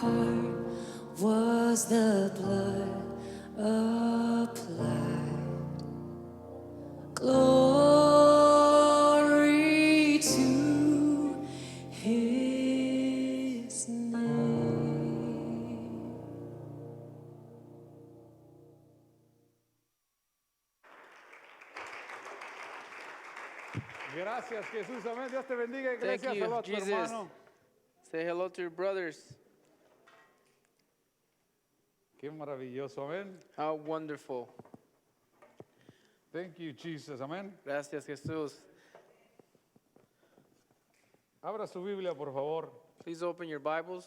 heart was the blood applied. Glory to his name. Gracias, Jesús. Amén. Dios te bendiga, iglesia. Thank you, Saludos a tu Jesus. hermano. Say hello to your brothers. Qué maravilloso. Amén. How wonderful. Thank you, Jesus. Amén. Gracias, Jesús. Abra su Biblia, por favor. Please open your Bibles.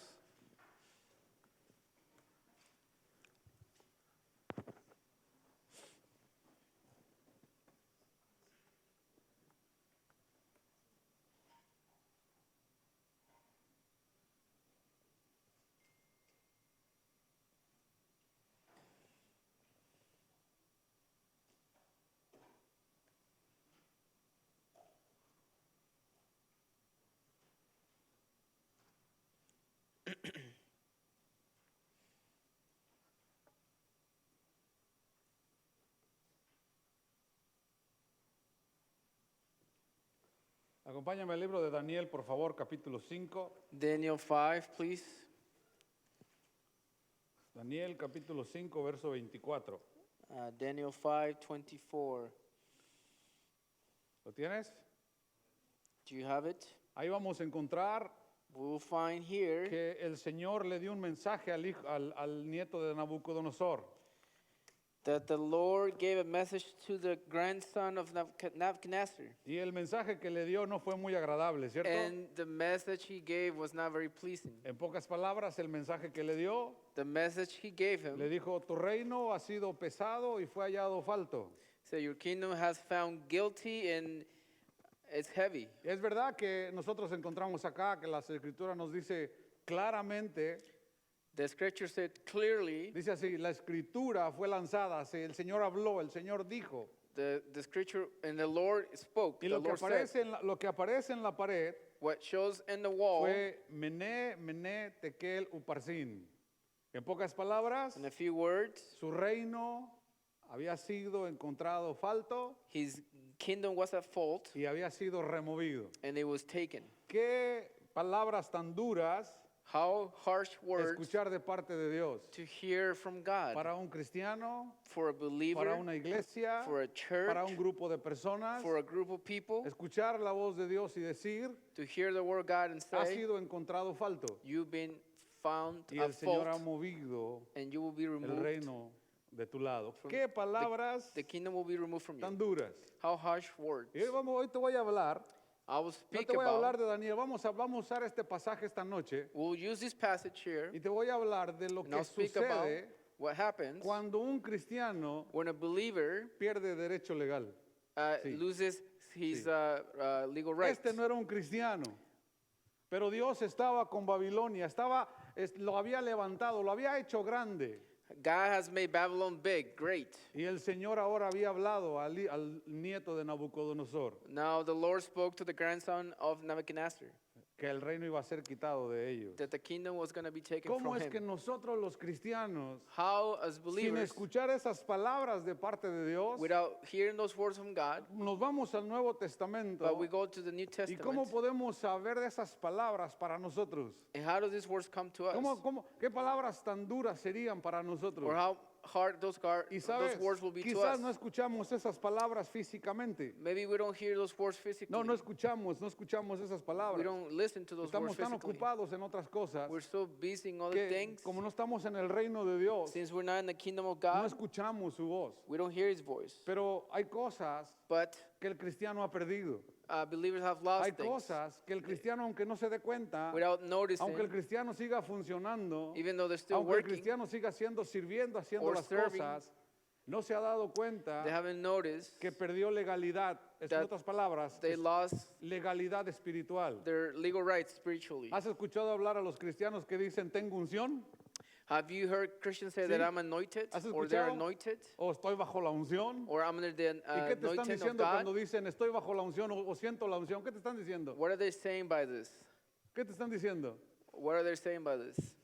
Acompáñame al libro de Daniel, por favor, capítulo 5. Daniel 5, please. Daniel, capítulo 5, verso 24. Daniel 5:24. ¿Lo tienes? Do you have it? Ahí vamos a encontrar We will find here que el Señor le dio un mensaje al nieto de Nabucodonosor. that the Lord gave a message to the grandson of Nebuchadnezzar. Y el mensaje que le dio no fue muy agradable, ¿cierto? And the message he gave was not very pleasing. En pocas palabras, el mensaje que le dio, The message he gave him le dijo, tu reino ha sido pesado y fue hallado falto. said, your kingdom has found guilty and it's heavy. Es verdad que nosotros encontramos acá que las escrituras nos dice claramente, The scripture said clearly, dice así, la escritura fue lanzada, el Señor habló, el Señor dijo. the scripture, and the Lord spoke. Y The lo que, Lord said, aparece lo que aparece en la pared what shows in the wall, fue Mené, Mené, Tekel, Uparsin. En pocas palabras, in a few words, su reino había sido encontrado falto his kingdom was at fault y había sido removido. and it was taken. Qué palabras tan duras How harsh words escuchar de parte de Dios. to hear from God Para un cristiano, for a believer, para una iglesia, for a church, para un grupo de personas, for a group of people, escuchar la voz de Dios y decir, to hear the word of God and ha say, sido encontrado falto. you've been found Y el at Señor ha fault movido and you will be el removed. reino de tu lado. from Qué palabras The kingdom will be removed from tan you. duras. How harsh words. Y hoy te voy a hablar, I will no speak te voy a hablar about, de Daniel, vamos a usar este pasaje esta noche we'll use this passage here, y te voy a hablar de lo and que I'll speak about sucede what happens cuando un cristiano when a believer pierde derecho legal. Sí. loses his Sí. legal rights. Este no era un cristiano, pero Dios estaba con Babilonia, lo había levantado, lo había hecho grande. God has made Babylon big, great. Y el Señor ahora había hablado al nieto de Nabucodonosor Now the Lord spoke to the grandson of Nebuchadnezzar que el reino iba a ser quitado de ellos. that the kingdom was going to be taken ¿Cómo from es que him. nosotros los cristianos, How, as sin believers, escuchar esas palabras de parte de Dios, without hearing those words from God, nos vamos al Nuevo Testamento? but we go to the New ¿Y Testament, cómo podemos saber de esas palabras para nosotros? and how do these words come to us? ¿Qué palabras tan duras serían para nosotros? Or how hard those Y sabes, words will be to quizás us? no escuchamos esas palabras físicamente. Maybe we don't hear those words physically. No escuchamos esas We palabras. don't listen to those Estamos words tan physically. ocupados en otras cosas We're so busy in other que things. como no estamos en el reino de Dios, Since we're not in the kingdom of no God, escuchamos su voz. we don't hear his voice. Pero hay cosas But que el cristiano ha perdido. believers have lost Hay things cosas que el cristiano, aunque no se dé cuenta, without noticing, aunque el cristiano siga funcionando, even though they're still aunque el working, cristiano siga sirviendo, haciendo or las serving, cosas, no se ha dado cuenta they haven't noticed que perdió legalidad. En that otras palabras, they lost legalidad espiritual. their legal rights spiritually. ¿Has escuchado hablar a los cristianos que dicen tengo unción? Have you heard Christians say Sí. that I'm anointed, ¿Has or they're escuchado? anointed, ¿O estoy bajo la unción? or I'm under the ¿Y qué te están anointing of diciendo cuando God? dicen estoy bajo la unción o siento la unción? ¿Qué te están diciendo? What are they saying by this? ¿Qué te están diciendo? What are they saying by this?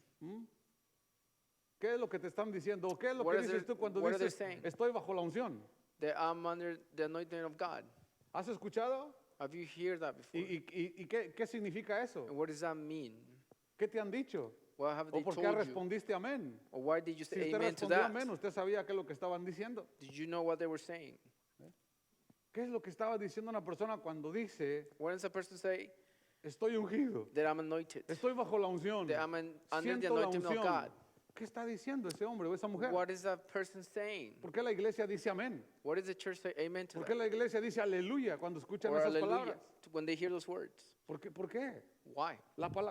¿Qué es lo que te están diciendo? ¿O qué es lo What que is dices it- tú cuando what are they dices, saying? estoy bajo la unción? That I'm under the anointing of God. ¿Has escuchado? Have you heard that before? ¿Y qué significa eso? And what does that mean? ¿Qué te han dicho? What have ¿O they por qué told you? respondiste amén? Or why did you Si say usted amen to respondió that? amén, usted sabía qué es lo que estaban diciendo. Did you know what they were saying? ¿Qué es lo que estaba diciendo una persona cuando dice, What does a person say? estoy ungido, That I'm anointed. estoy bajo la unción, That I'm under the siento la anointing of unción? God. ¿Qué está diciendo ese hombre o esa mujer? What is that person saying? ¿Por qué la iglesia dice amén? What does the church say amen to ¿Por qué that? la iglesia dice aleluya cuando escuchan Or esas hallelujah palabras? when they hear those words? ¿Por qué? ¿Por qué? Why?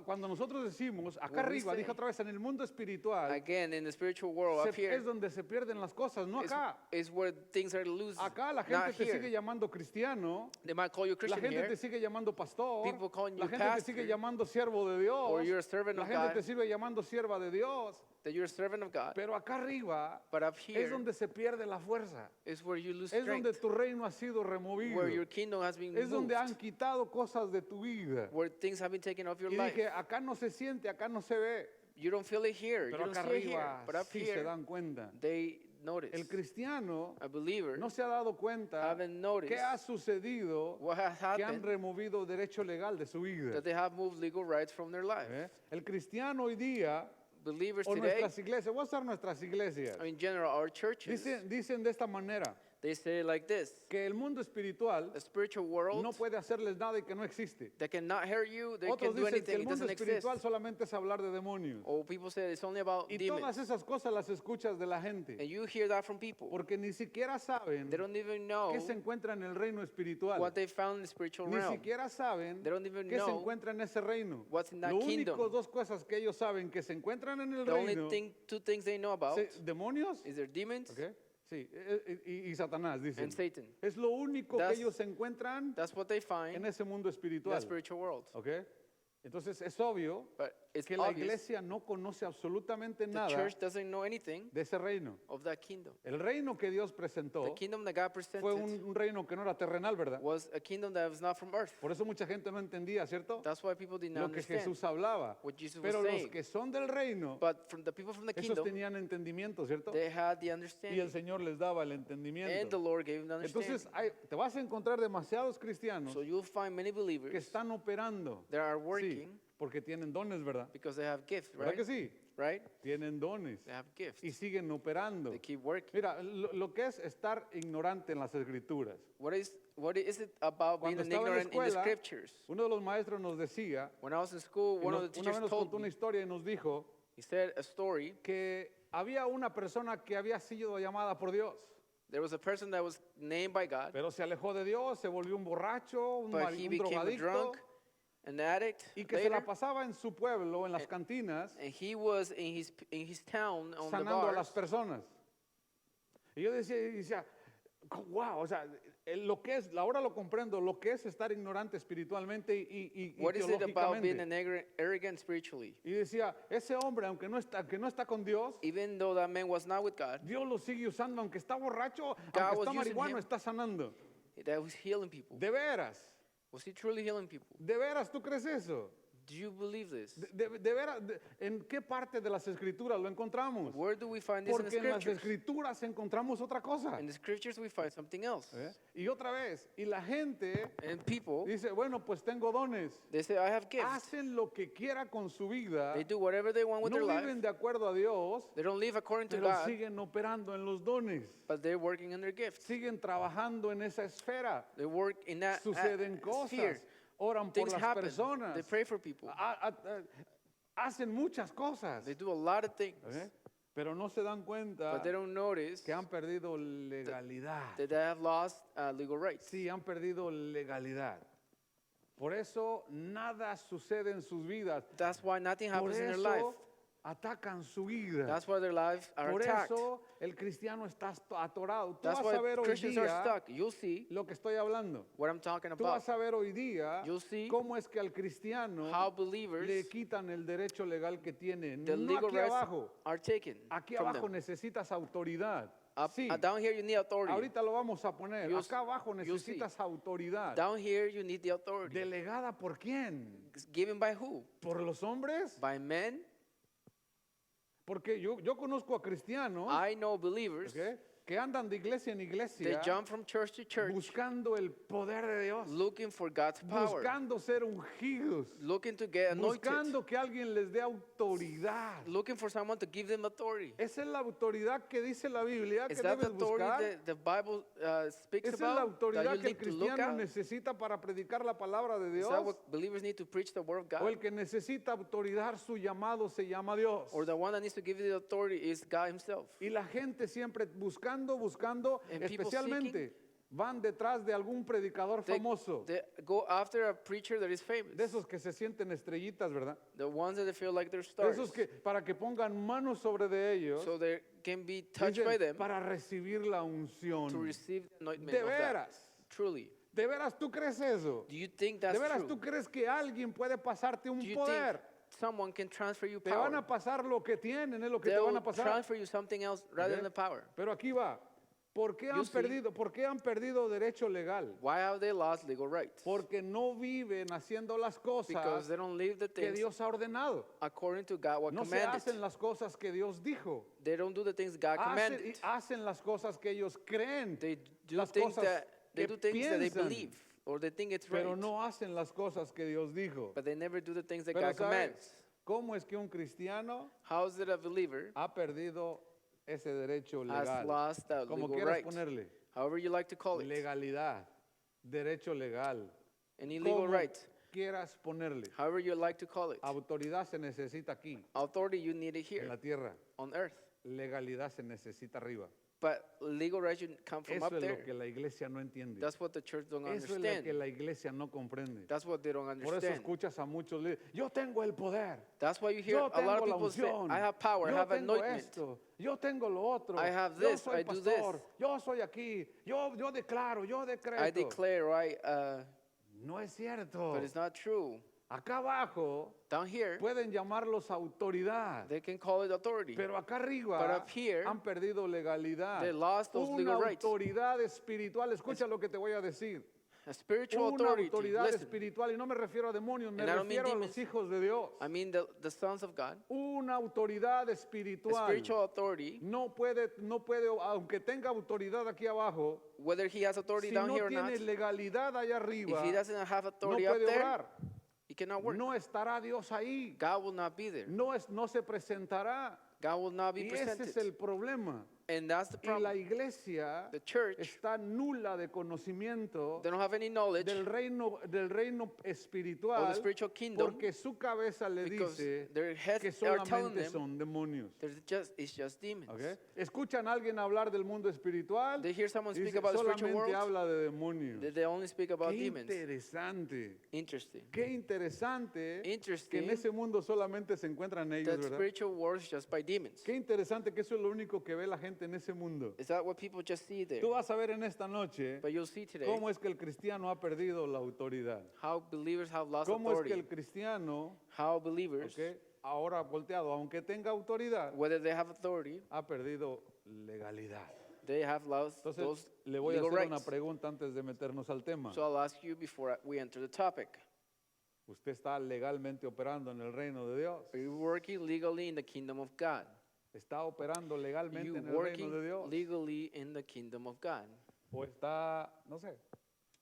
Cuando nosotros decimos, acá When we arriba, say- dije otra vez, en el mundo espiritual, Again, in the spiritual world, up es here, donde se pierden las cosas, no acá. is where things are loose. Acá la Not gente te here. sigue llamando cristiano, They might call you a la Christian gente here, te sigue llamando pastor, People calling la you gente te sigue pastor, llamando siervo de Dios, or you're a servant la of gente God. te sigue llamando sierva de Dios, that you're a servant of God. pero acá arriba But up es here donde se pierde la fuerza, is where you lose es donde strength, tu reino ha sido removido, where your kingdom has been es donde han moved, quitado cosas de tu vida. where things have been taken off your Y life. dije, acá no se siente, acá no se ve, You don't feel it here, you pero don't acá see it here. arriba But up sí se here, dan cuenta. they notice. El cristiano A believer no se ha dado cuenta haven't noticed qué ha sucedido what has que han happened, removido derecho legal de su vida. that they have moved legal rights from their life. ¿Eh? El cristiano hoy día, Believers o today, nuestras iglesias, voy a usar nuestras iglesias, in general, our churches, dicen de esta manera, they say it like this: que el mundo espiritual a spiritual world no puede hacerles nada y que no existe. that cannot hurt you, they Otros can do dicen que anything, el it mundo doesn't exist. espiritual solamente es hablar de demonios. Or people say it's only about Y demons. todas esas cosas las escuchas de la gente, And you hear that from people. porque ni siquiera saben They don't even know qué se encuentra en el reino espiritual. what they found in the spiritual Ni realm. siquiera saben They don't even qué se know encuentra en ese reino. what's in that Lo kingdom. único dos cosas que ellos saben que se encuentran en el The only reino, two things they know about demonios, is their demons ¿ok? Sí, y Satanás, dicen. and Satan. Es lo único que That's- ellos encuentran That's what they en find ese mundo in espiritual. that spiritual world. ¿Ok? Entonces es obvio But it's que la obvious iglesia no conoce absolutamente the nada church doesn't know anything de ese reino. of that kingdom. El reino que Dios The presentó kingdom that God fue presented un reino que no era terrenal, ¿verdad? was a kingdom that was not from earth. Por eso mucha gente no entendía, ¿cierto? That's why people did not Lo que understand Jesús hablaba. what Jesus Pero was los saying. que son del reino, But from the people from the esos kingdom, tenían entendimiento, ¿cierto? they had the Y el understanding. Señor les daba el And the entendimiento. Lord gave them the Entonces understanding. te vas a encontrar demasiados cristianos So you'll find many que believers están operando. that are Sí, working porque tienen dones, ¿verdad? because they have gifts, ¿Verdad right? que sí? Right? Tienen dones They have gifts. y siguen operando. They keep working. Mira, lo que es estar ignorante en las escrituras. What is it about being Cuando an estaba en la ignorant in the escuela, scriptures? uno de los maestros nos decía, When I was in school, y one of nos- the una vez teachers nos told contó una me, historia y nos dijo he said a story. que había una persona que había sido llamada por Dios, There was a person that was named by God, pero se alejó de Dios, se volvió un borracho, un, but he un became a drogadicto, drunk, an addict y que se la later, pasaba en su pueblo, en las cantinas, and he was in his town on the sanando a las bars. personas. Y yo decía, wow, o sea, lo que es, ahora lo comprendo, lo que es estar ignorante espiritualmente y What is it about being teológicamente. an arrogant spiritually? Y decía, ese hombre, aunque no está con Dios, Even though that man was not with God, Dios lo sigue usando, aunque está borracho, God aunque was está using marihuano, him. está sanando. that was healing people. De veras, Was he truly healing people? de veras, ¿tú crees eso? Do you believe this? De veras, ¿en qué parte de las escrituras lo encontramos? Where do we find this in the Porque en las scriptures? escrituras encontramos otra cosa. In the scriptures we find something else. ¿Eh? Y otra vez, y la gente And people, dice, bueno, pues tengo dones. they say, I have gifts. Hacen lo que quiera con su vida. They do whatever they want with No their viven life. de acuerdo a Dios, They don't live according to pero God, siguen operando en los dones. but they're working in their gifts. Siguen trabajando en esa esfera. They work in that Suceden sphere. cosas. Oran por Things las happen. personas. They pray for people. Hacen muchas cosas. They do a lot of things, ¿Eh? Pero no se dan cuenta but they don't notice que han perdido legalidad. that they have lost legal rights. Sí, han perdido legalidad. Por eso nada sucede en sus vidas. That's why nothing Por happens in their life. eso atacan su vida. That's why their lives are Por attacked. eso el cristiano está atorado. Tú That's vas a ver why hoy Christians are día stuck. You'll see lo que estoy hablando. what I'm talking Tú about. vas a ver hoy día You'll see cómo es que al cristiano How believers, le quitan el derecho legal que tiene. the No legal aquí rights abajo. are taken Aquí from abajo them. necesitas autoridad. Up, Sí. down here you need authority. Ahorita lo vamos a poner. You'll Acá abajo you'll see. necesitas autoridad. Down here you need the authority. ¿Delegada por quién? It's given by who? ¿Por los hombres? By men? Porque yo conozco a cristianos, I know believers, ¿ok?, que andan de iglesia en they iglesia jump from church to church buscando el poder de Dios, looking for God's power, buscando ser ungidos, looking to get anointed, buscando que alguien les dé autoridad. looking for someone to give them authority. Esa es la autoridad que dice la Biblia que Is that the debes buscar. authority that the Bible speaks Esa es la about, that autoridad you que el need to look cristiano at? necesita para predicar la palabra de Is Dios. that what believers need to preach the word of O el God? que necesita autoridad, su llamado se llama Dios. Or the one that needs to give you the authority is God himself? Y la gente siempre buscando, And people especialmente van detrás de algún predicador They, famoso. they go after a preacher that is famous. De esos que se sienten estrellitas, ¿verdad? The ones that they feel like they're De stars. esos que para que pongan manos sobre de ellos, So they can be touched dicen, by them para recibir la to unción. receive the anointment De of that. veras, Truly. de veras, ¿tú crees eso? Do you think De that's veras, true? ¿tú crees que alguien puede pasarte un Do you poder? think someone can transfer you Te van power? a pasar lo que tienen, es lo que te They van will a pasar. transfer you something else rather ¿Ok? than the power. Pero aquí va. ¿Por qué han see? perdido? ¿Por qué han perdido derecho legal? Why have they lost legal rights? Porque no viven haciendo las Because cosas they don't live the que things Dios ha ordenado. according to God what No se commanded. hacen las cosas que Dios dijo. They don't do the things God commanded. Hacen las cosas que ellos creen. They do las things cosas that they que do things that they piensan, believe or they think it's pero right. no hacen las cosas que Dios dijo. But they never do the things that Pero God commands. ¿sabes cómo es que un cristiano How is it a believer ha perdido ese derecho has legal? lost that Como legal quieras right? ponerle. However you like to call it. Legalidad, derecho legal. Any legal Como right. quieras ponerle. However you like to call it. Autoridad se necesita aquí, Authority you need it en here la tierra. on earth. Legalidad se necesita arriba. But legal rights should come from Eso up es lo there. que la iglesia no entiende. That's what the church don't Eso es lo que understand. la iglesia no comprende. That's what they don't Por eso understand. escuchas a muchos líderes. Yo tengo el poder. That's why you hear Yo a lot of tengo la people say, unción. I have power, I Yo have tengo anointment. esto. Yo tengo lo otro. I have Yo this, soy I do pastor. this. Yo soy aquí. Yo declaro, yo I decreto. declare, right? No es cierto. But it's not true. Acá abajo Down here, pueden llamarlos autoridad. they can call it authority. Pero acá But arriba up here, han perdido legalidad. they lost those Una legal rights. autoridad espiritual. Escucha lo que te voy a decir. A spiritual Una authority. autoridad Listen, espiritual. Y no me refiero a demonios, me And I don't mean refiero a los demons. hijos de Dios. I mean the sons of God. Una autoridad A espiritual. spiritual authority, No puede, aunque tenga autoridad aquí abajo, whether he has authority si down no here or not, tiene legalidad allá arriba, if he doesn't have no authority up puede there, orar. he cannot work. No estará Dios ahí. God will not be there. No se presentará. God will not be Y ese es presented. el problema. And that's the Y la problem. iglesia The church, está nula de conocimiento they don't have any knowledge del reino of the espiritual, spiritual kingdom porque su cabeza le because dice their heads que are telling solamente them son demonios. it's just demons. ¿Ok? Escuchan a alguien hablar del mundo espiritual, They hear someone speak dice, about the spiritual solamente world, habla de demonios. they only speak about Qué demons. interesante, Interesting. qué interesante que Interesting en ese mundo solamente se encuentran ellos, that ¿verdad? spiritual world is just by demons. Qué interesante que eso es lo único que ve la gente en ese mundo. Is that what people just see there? Tú vas a ver en esta noche But you'll see today cómo es que el cristiano ha perdido la autoridad. how believers have lost Cómo es que authority. el cristiano, How believers, ¿ok?, ahora volteado, aunque tenga autoridad, whether they have authority, ha perdido legalidad. they have lost Entonces, those le voy a legal hacer una rights. pregunta antes de meternos al tema. So I'll ask you before we enter the topic. ¿Usted está legalmente operando en el reino de Dios? Are you working legally in the kingdom of God? ¿Está operando Are legalmente you en el reino working de Dios? legally in the kingdom of God? ¿O está, no sé,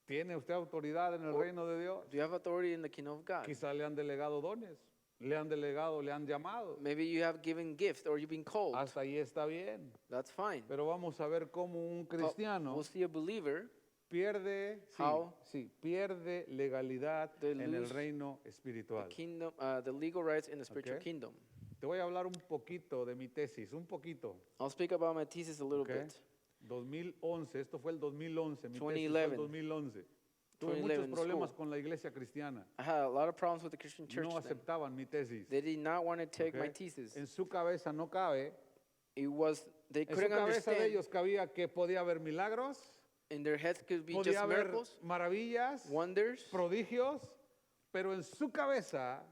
tiene usted autoridad en el Or- reino de Dios? Do you have authority in the kingdom of God? Quizá le han delegado dones, le han delegado, le han llamado. Maybe you have given gifts or you've been called. Hasta ahí está bien. That's fine. Pero vamos a ver cómo un But cristiano we'll see a believer pierde, How pierde legalidad they en el lose reino the espiritual. kingdom, the legal rights in the spiritual Okay. kingdom. Te voy a hablar un poquito de mi tesis, un poquito. I'll speak about my thesis a little Okay. bit. 2011, esto fue el 2011, mi tesis fue 2011. el 2011. Tuve 2011 muchos in problemas school. con la iglesia cristiana. I had a lot of problems with the Christian church. No then. aceptaban mi tesis. They did not want to take my Okay. thesis. En su cabeza no cabe. It was they En su couldn't cabeza de understand. ellos cabía que podía haber milagros, In their heads could be podía just haber miracles, maravillas, wonders, prodigios, pero en su cabeza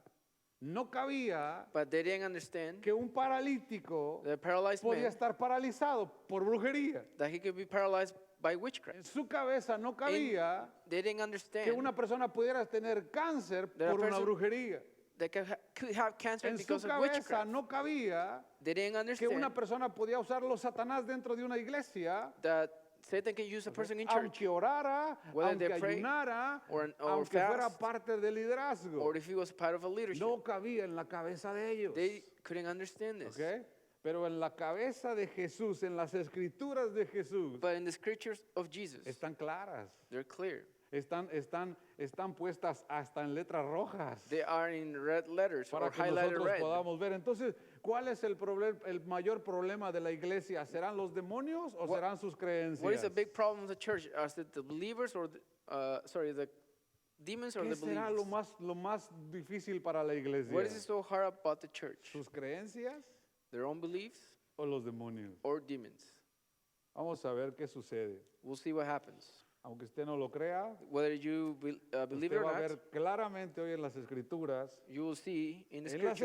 no cabía but they didn't understand que un paralítico the paralyzed podía man estar paralizado por brujería. that he could be paralyzed by witchcraft. En su cabeza no cabía They didn't que understand una persona pudiera tener cáncer That a por una person- brujería. that could have cancer En su because of cabeza witchcraft. no cabía They didn't que una understand persona podía usarlo Satanás dentro de una iglesia, that Satan can use a person in church, aunque orara, Whether they aunque pray ayunara, or aunque fuera fast, parte del liderazgo. or if he was part of a leadership. No cabía en la cabeza de ellos. They couldn't understand this. ¿Ok? Pero en la cabeza de Jesús, en las escrituras de Jesús, But in the scriptures of Jesus, están claras. they're clear. Están puestas hasta en letras rojas They are in red letters para or que highlighted nosotros red. podamos ver. Entonces, ¿cuál es el mayor problema de la iglesia? ¿Serán los demonios o serán sus creencias? What is the big problem of the church? Are it the believers or the demons or ¿Qué the será believers? lo más difícil para la iglesia? What is it so hard about the church? ¿Sus creencias Their own beliefs o los demonios? or demons? Vamos a ver qué sucede. We'll see what happens. Aunque usted no lo crea, Whether you believe it usted or va a not, ver claramente hoy en las escrituras, you will see in the en las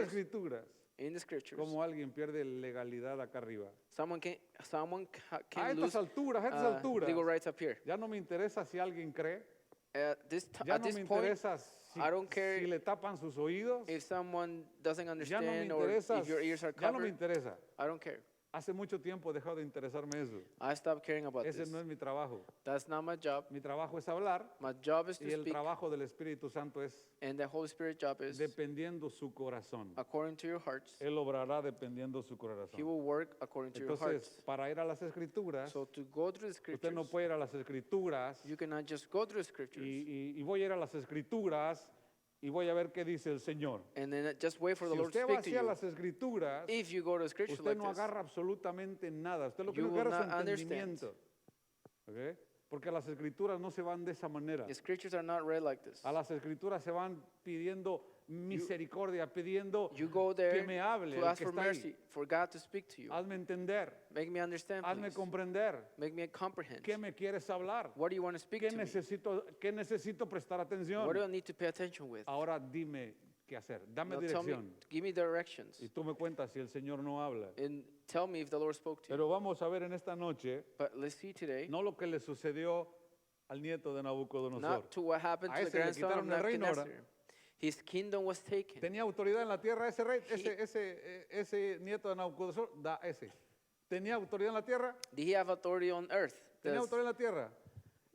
scriptures, cómo alguien pierde legalidad acá arriba. someone can A can estas lose alturas, legal rights up here. ya no me interesa si alguien cree, At ya at no this me point, interesa I don't care si le tapan sus oídos, if someone doesn't ya no me understand or interesa, if your ears are ya no me covered, interesa. I don't care. Hace mucho tiempo he dejado de interesarme eso. I stopped caring about Ese this. no es mi trabajo. That's not my job. Mi trabajo es hablar My job is to y el speak, trabajo del Espíritu Santo es and the Holy Spirit job is dependiendo su corazón. according to your hearts. Él obrará dependiendo su He corazón. will work according to your Entonces, hearts. para ir a las escrituras, So to go through the usted no scriptures, puede ir a las escrituras you cannot just go through the scriptures y voy a ir a las escrituras y voy a ver qué dice el Señor. and then just wait for the Si Lord to usted va speak to hacia you. las escrituras, If you go to the scriptures usted like no this, agarra absolutamente nada. Usted lo que you no will agarra es not su understand. entendimiento. ¿Ok? Porque las escrituras no se van de esa manera. the scriptures are not read like this. A las escrituras se van pidiendo misericordia, pidiendo You go que there me hable, to el ask que for está mercy, ahí. for God to speak to you. Hazme entender, Make me understand, hazme please. comprender. Make me comprehend. ¿Qué me quieres hablar? What do you want to speak ¿Qué to me? qué necesito prestar atención? What do I need to pay attention with? Ahora dime qué hacer. Dame Now tell me, dirección. give me directions, Y tú me cuentas si el Señor no habla. and tell me if the Lord spoke to you. Pero vamos a ver en esta noche, But let's see today, no lo que le sucedió al nieto de Nabucodonosor. not to what happened A to the ese le grandson of quitaron el reino ahora. Nebuchadnezzar. His kingdom was taken. ¿Tenía autoridad en la tierra ese rey? Ese nieto de Nabucodonosor, ¿tenía autoridad en la tierra? Did he have authority on earth? ¿Tenía Does autoridad en la tierra?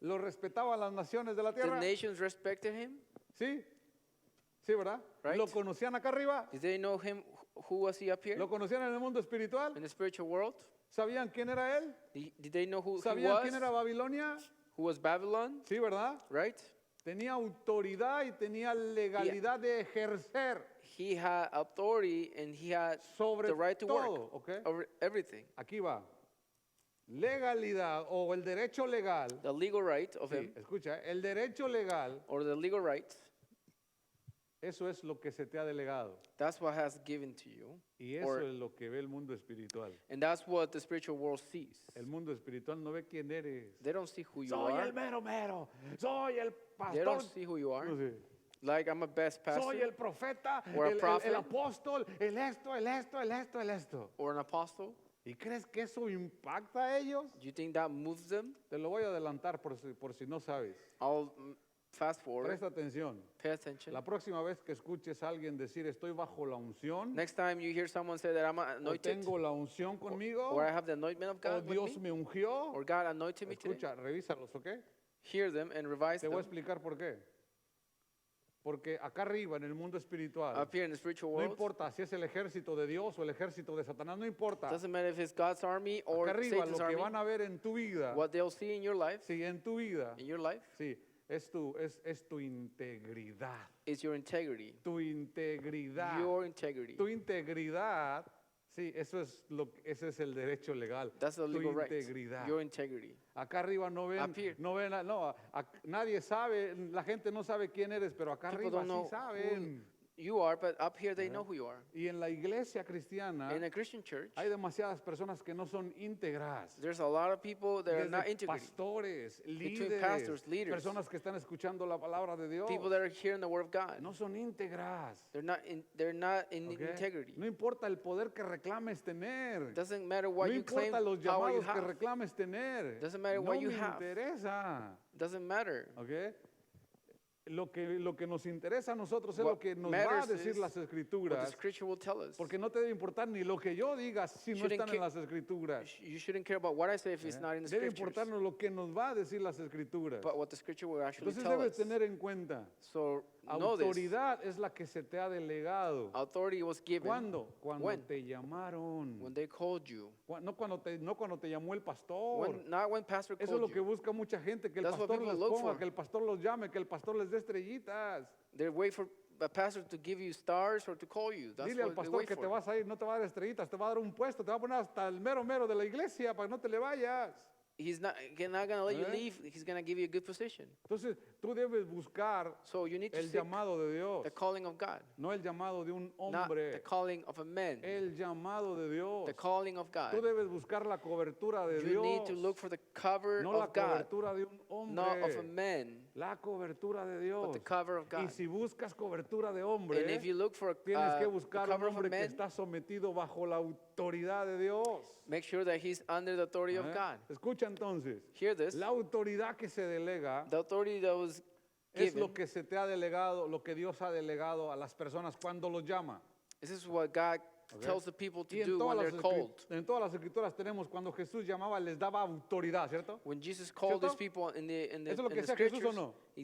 ¿Lo respetaban las naciones de la the tierra? nations respected him? Sí. Sí, ¿verdad? Right. ¿Lo conocían acá arriba? Did they know him? Who was he up here? ¿Lo conocían en el mundo espiritual? In the spiritual world? ¿Sabían quién era él? Did they know who he ¿Sabían quién era was? Babilonia? Who was Babylon? Sí, ¿verdad? Right? Tenía autoridad y tenía legalidad de ejercer He had authority and he had sobre the right to work todo, ¿ok? over everything. Aquí va. Legalidad o el derecho legal. The legal right of Sí, him, escucha, el derecho legal, or the legal right, eso es lo que se te ha delegado. that's what has given to you. Y eso Or- es lo que ve el mundo espiritual. And that's what the spiritual world sees. El mundo espiritual no ve quién eres. They don't see who you Soy are. el mero mero. Soy el They don't pastor. see who you are. No sé. Like I'm a best Soy pastor el profeta, Or a el prophet. apóstol, el esto. or an apostle. ¿Y crees que eso impacta a ellos? Do you think that moves them? Te lo voy a adelantar por si no sabes. I'll fast forward. Presta atención. Pay attention. La próxima vez que escuches a alguien decir estoy bajo la unción, Next time you hear someone say that I'm o anointed, tengo la unción conmigo, or I have the anointment of o God with Dios me, me ungió, or God anointed me today, escucha, revísalos, ¿ok? hear them and revise Te voy a them. explicar por qué. Porque acá arriba en el mundo espiritual, Up here in the spiritual no world, importa si es el ejército de Dios o el ejército de Satanás, no importa. doesn't matter if it's God's army or Acá arriba lo Satan's que army, van a ver en tu vida, what they'll see in your life, sí, en tu vida, sí, es tu integridad. is your integrity. Tu integridad. Your integrity. Tu integridad, sí, ese es el derecho legal. That's the Tu legal right. integridad. Your integrity. Acá arriba no ven, Up here. nadie sabe, la gente no sabe quién eres, pero acá People arriba don't know sí saben. you are, but up here they know who you are. Y en la iglesia cristiana In a Christian church, hay demasiadas personas que no son íntegras. there's a lot of people that are not Desde integrated. pastores, Between líderes, pastors, leaders, personas que están escuchando la palabra de Dios. People that are hearing the word of God. No son íntegras. They're not in ¿ok? integrity. No importa el poder que reclames tener. Doesn't matter what No you claim, importa los power you llamados que have. reclames tener. Doesn't matter No what you me have. interesa. Doesn't matter. ¿ok? lo que nos interesa a nosotros es What lo que nos va a matters decir is las what the Escrituras, scripture will tell us. porque no te debe importar ni lo que yo diga si no Shouldn't están en ca- las Escrituras. You shouldn't care about what I say if it's not in the Debe scriptures, importarnos lo que nos va a decir las Escrituras. but what the scripture will actually Entonces tell debes us. tener en cuenta, So know this. autoridad es la que se te ha delegado. Authority was given ¿Cuándo? Cuando When? te llamaron. when they called you. No cuando te llamó el pastor. Not when pastor Eso es called lo que you. busca mucha gente, que el That's what pastor people les look ponga, for. que el pastor los llame, que el pastor les dé estrellitas. They wait for a pastor to give you stars or to call you. That's Dile al what they pastor wait que te for. vas a ir, no te va a dar estrellitas, te va a dar un puesto, te va a poner hasta el mero mero de la iglesia para que no te le vayas. He's not going to let you Eh? leave. He's going to give you a good position. Entonces tú debes buscar So you need to el seek llamado de Dios, the calling of God, no el llamado de un not the hombre, calling of a man, el llamado de Dios. the calling of God. Tú debes buscar la cobertura de You need Dios, to look for the cover no la of God, cobertura de un not of a hombre, man, la cobertura de but Dios. the cover of Y God. si buscas cobertura de And hombre, if you look for tienes que the buscar un cover of a hombre que man, está sometido bajo la autoridad de Dios. make sure that he's under the authority of ¿Eh? God. Escucha entonces, Hear this. la autoridad que se delega The authority that was es given, lo que se te ha delegado, lo que Dios ha delegado a las personas cuando los llama. this is what God Okay. tells the people to Y do when they're called. en todas las escrituras tenemos cuando Jesús llamaba les daba autoridad, ¿cierto? When Jesus called these ¿Cierto? people in the ¿Eso es lo in que the hacía Jesús o scriptures, no? he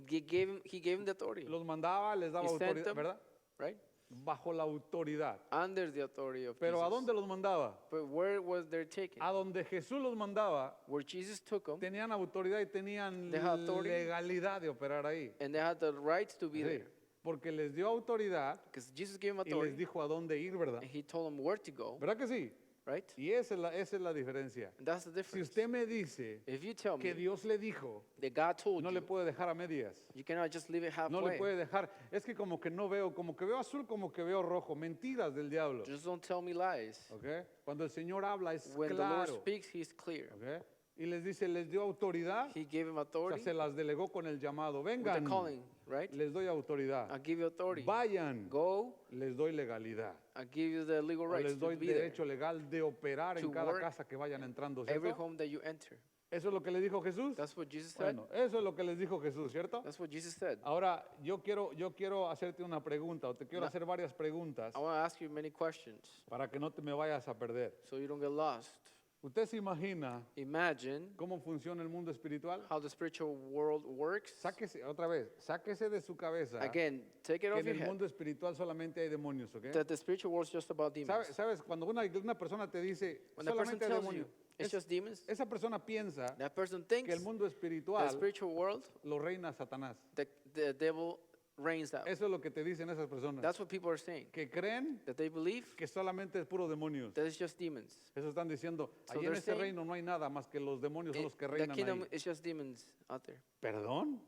gave him the authority, Los mandaba, les daba He sent autoridad, them. ¿verdad? right? Bajo la autoridad. Under the authority of Pero ¿a Jesus. dónde los mandaba? But where was they taken? A donde Jesús los mandaba, Where Jesus took them, tenían autoridad y tenían They had authority. legalidad de operar ahí. and they had the rights to be Sí, there. porque les dio autoridad Because Jesus gave him y les authority, dijo a dónde ir, ¿verdad? and he told them where to go, ¿Verdad que sí? right? Y esa es la diferencia. And that's the Si difference. usted me dice If you tell que me Dios le dijo, that God told no you, le puede dejar a medias. you cannot just leave it No le halfway. puede dejar. Es que como que no veo, como que veo azul, como que veo rojo. Mentiras del diablo. Just don't tell me lies. ¿Ok? Cuando el Señor habla es When the Lord claro. speaks, he's clear. ¿Ok? Y les dice, les dio autoridad. He gave him O sea, authority se las delegó con el llamado. with the Vengan, calling, right? les doy autoridad. I'll give you authority. Vayan, Go, les doy legalidad. I'll give you the legal O rights les to doy be there. derecho legal de operar en To cada work casa que vayan entrando, Every ¿cierto? home that you enter. Eso es lo que le dijo Jesús. That's what Jesus said. Bueno, eso es lo que les dijo Jesús, ¿cierto? That's what Jesus said. Ahora, yo quiero hacerte una pregunta, o te quiero No. hacer varias preguntas I want to ask you many questions para que no te me vayas a perder. so you don't get lost. ¿Usted se imagina Imagine cómo funciona el mundo espiritual? how the spiritual world works. Sáquese, otra vez, sáquese de su cabeza Again, take it que off en your el head mundo espiritual solamente hay demonios, ¿ok? that the spiritual world is just about demons. ¿Sabes? Cuando una persona te dice When a person solamente hay tells you demonios, it's just demons, esa persona piensa that person que el thinks mundo the espiritual spiritual world, lo reina Satanás. the devil reigns out. Eso es lo que te dicen esas personas. That's what people are saying. Que creen That they believe que solamente es puro demonios. that it's just demons. Eso están diciendo. So Ahí en they're ese saying reino no hay nada más que los demonios son los que The reinan kingdom ahí. is just demons out there. ¿Perdón?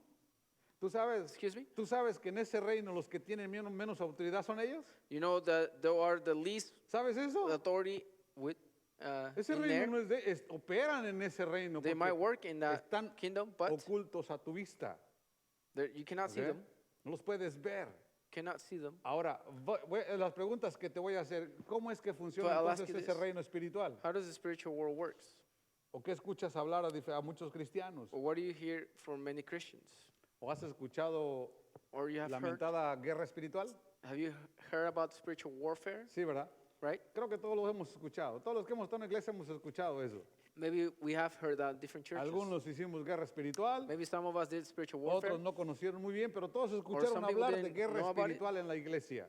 Excuse me? ¿Tú sabes que en ese reino los que tienen menos autoridad son ellos? You know that they are the least ¿Sabes eso? authority with Ese in reino there. no es de, operan en ese reino They might porque work in that están kingdom, but ocultos a tu vista. you cannot see ¿ok? them. No los puedes ver. Cannot see them. Ahora, las preguntas que te voy a hacer, ¿cómo es que funciona But I'll ask entonces you ese this. reino espiritual? How does the spiritual world works? ¿O qué escuchas hablar a muchos cristianos? Or what do you hear from many Christians? ¿O has escuchado Or you have la heard? mentada guerra espiritual? Have you heard about spiritual warfare? Sí, ¿verdad? Right? Creo que todos los hemos escuchado. Todos los que hemos estado en la iglesia hemos escuchado eso. Maybe we have heard that in different churches. Algunos hicimos guerra espiritual, Maybe some of us did spiritual warfare. otros no conocieron muy bien, pero todos escucharon some people hablar de didn't guerra know about it. espiritual en la iglesia.